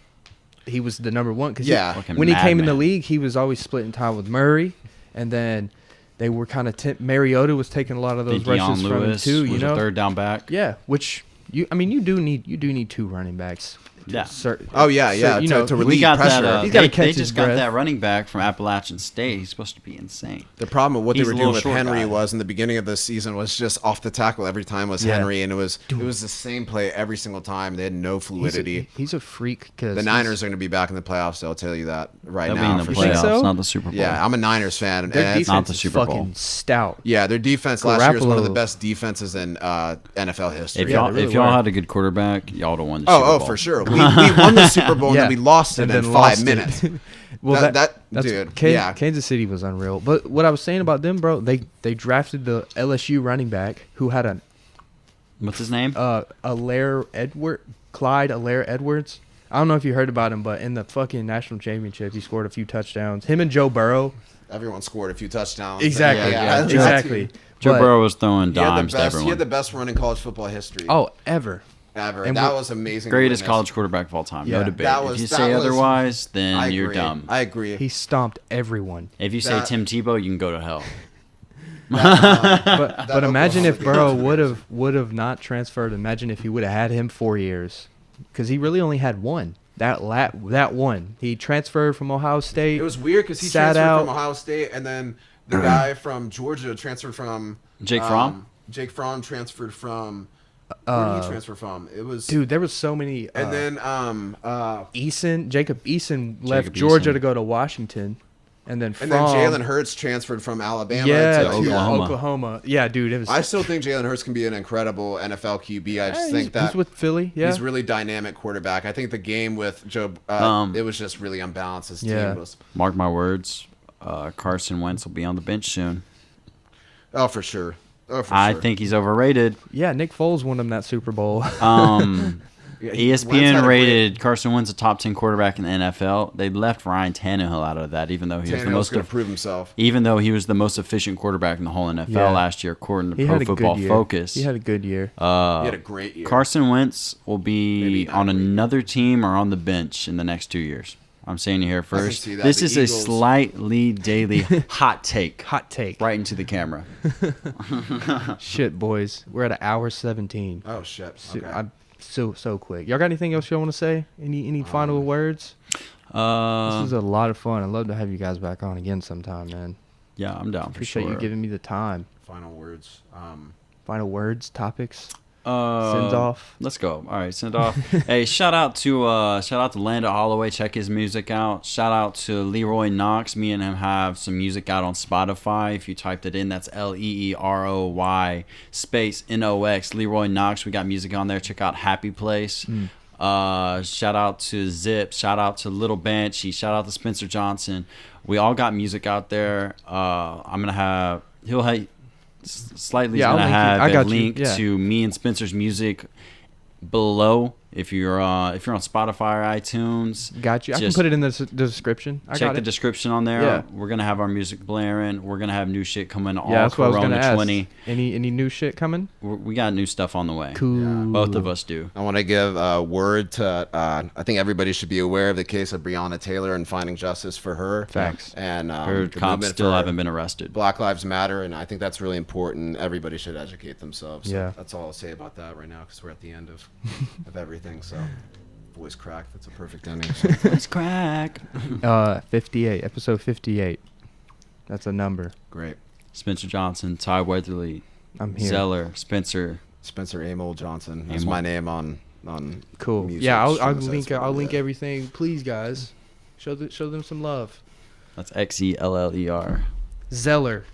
he was the number one. Cause Yeah. Fucking when he came in the madman. league, he was always splitting time with Murray, and then they were kind of Mariota was taking a lot of those Deion rushes from him Lewis too. You was a know, third down back. yeah. Which you do need 2 running backs. Yeah. Oh yeah, yeah. you know, to We relieve got pressure. that. He's gotta They catch his just got breath. that running back from Appalachian State. He's supposed to be insane. The problem with what He's they a were little doing with short Henry guy. was in the beginning of the season was just off the tackle every time was Yeah. Henry, and it was the same play every single time. They had no fluidity. He's a freak because The Niners are going to be back in the playoffs. I'll tell you that right They'll be now in the for You think playoffs, sure. so? not the Super Bowl. Yeah, I'm a Niners fan. their and defense not the is Super Bowl. fucking stout. yeah, their defense last year was one of the Garoppolo- best defenses in NFL history. If y'all they really if y'all were. had a good quarterback, y'all would have won the Super Bowl. Oh, for sure. We won the Super Bowl and Yeah. then we lost it And in then 5 lost it. minutes. Well, That's dude, dude. Yeah. Kansas City was unreal. But what I was saying about them, bro, they drafted the LSU running back who had a What's his name? Clyde Allaire Edwards. I don't know if you heard about him, but in the fucking national championship, he scored a few touchdowns. Him and Joe Burrow. Everyone scored a few touchdowns. Exactly. Yeah, yeah. Exactly. Joe But- Burrow was throwing He had dimes the to best. He everyone. had the best run in college football history. Oh, ever. Ever. And That what- was amazing. to Greatest witness. college quarterback of all time. Yeah. No debate. That If was- you that say was- otherwise, then I you're agree. dumb. I agree. He stomped everyone. If you say That- Tim Tebow, you can go to hell. But imagine if Oklahoma Burrow game would have not transferred. Imagine if he would have had him 4 years, because he really only had one. That one. He transferred from Ohio State. It was weird because he Sat transferred out. from Ohio State, and then the guy from Georgia transferred from Jake Fromm? Jake Fromm transferred from. Where did he transfer from? It was Dude, there was so many. And then Jacob Eason left Georgia Eason. to go to Washington, and then Jalen Hurts transferred from Alabama yeah, to to Oklahoma. Oklahoma. Yeah, dude, it was. I still think Jalen Hurts can be an incredible NFL QB. I just think that he's with Philly. Yeah, he's really dynamic quarterback. I think the game with Joe, it was just really unbalanced. His Yeah. team was. Mark my words, Carson Wentz will be on the bench soon. Oh, for sure. Oh, for I sure. think he's overrated. yeah. Nick Foles won him that Super Bowl. Yeah, Wentz had ESPN a rated Carson Wentz a top 10 quarterback in the NFL. They left Ryan Tannehill out of that, even though he was the Tannehill's most going to prove himself. even though he was the most efficient quarterback in the whole NFL Yeah. last year, according to he Pro had a Football good year. Focus. He had a good year. He had a great year. Carson Wentz will be Maybe not on great. another team or on the bench in the next 2 years. I'm saying it here first. see that. This The is Eagles- a Slightly Daily hot take. Hot take. Right into the camera. Shit, boys, we're at an hour 17. Oh shit. So, Okay. I'm so quick. Y'all got anything else y'all want to say? Any final words? This was a lot of fun. I'd love to have you guys back on again sometime, man. Yeah, I'm down for Appreciate sure. you giving me the time. Final words. Final words, topics, sends off. Let's go. All right, send off. Hey, shout out to Lando Holloway. Check his music out. Shout out to Leroy Knox. Me and him have some music out on Spotify. If you typed it in, that's LEEROY space NOX. Leroy Knox. We got music on there. Check out Happy Place. Shout out to Zip. Shout out to Little Banshee. Shout out to Spencer Johnson. We all got music out there. I'm gonna have Slightly's Yeah, I'll gonna link it. have I a got you. link Yeah. to me and Spencer's music below. If you're on Spotify or iTunes, Got you. I can just put it in the description. I check got the it. description on there. Yeah. We're gonna have our music blaring. We're gonna have new shit coming all Yeah, that's what I was Corona gonna ask. 20. Any new shit coming? We got new stuff on the way. Cool. Both of us do. I want to give a word to. I think everybody should be aware of the case of Breonna Taylor and finding justice for her. Facts. And Her the cops movement still for haven't been arrested. Black Lives Matter, and I think that's really important. Everybody should educate themselves. So Yeah. That's all I'll say about that right now because we're at the end of everything. So, voice crack. That's a perfect ending. So. Let's crack. 58. Episode 58. That's a number. Great. Spencer Johnson, Ty Weatherly, I'm here. Zeller, Spencer. Spencer Amol Johnson. That's Amol. my name on on Cool. music Yeah, I'll streaming sites, link whatever, link yeah. everything. Please, guys, show them some love. That's XELLER. Zeller.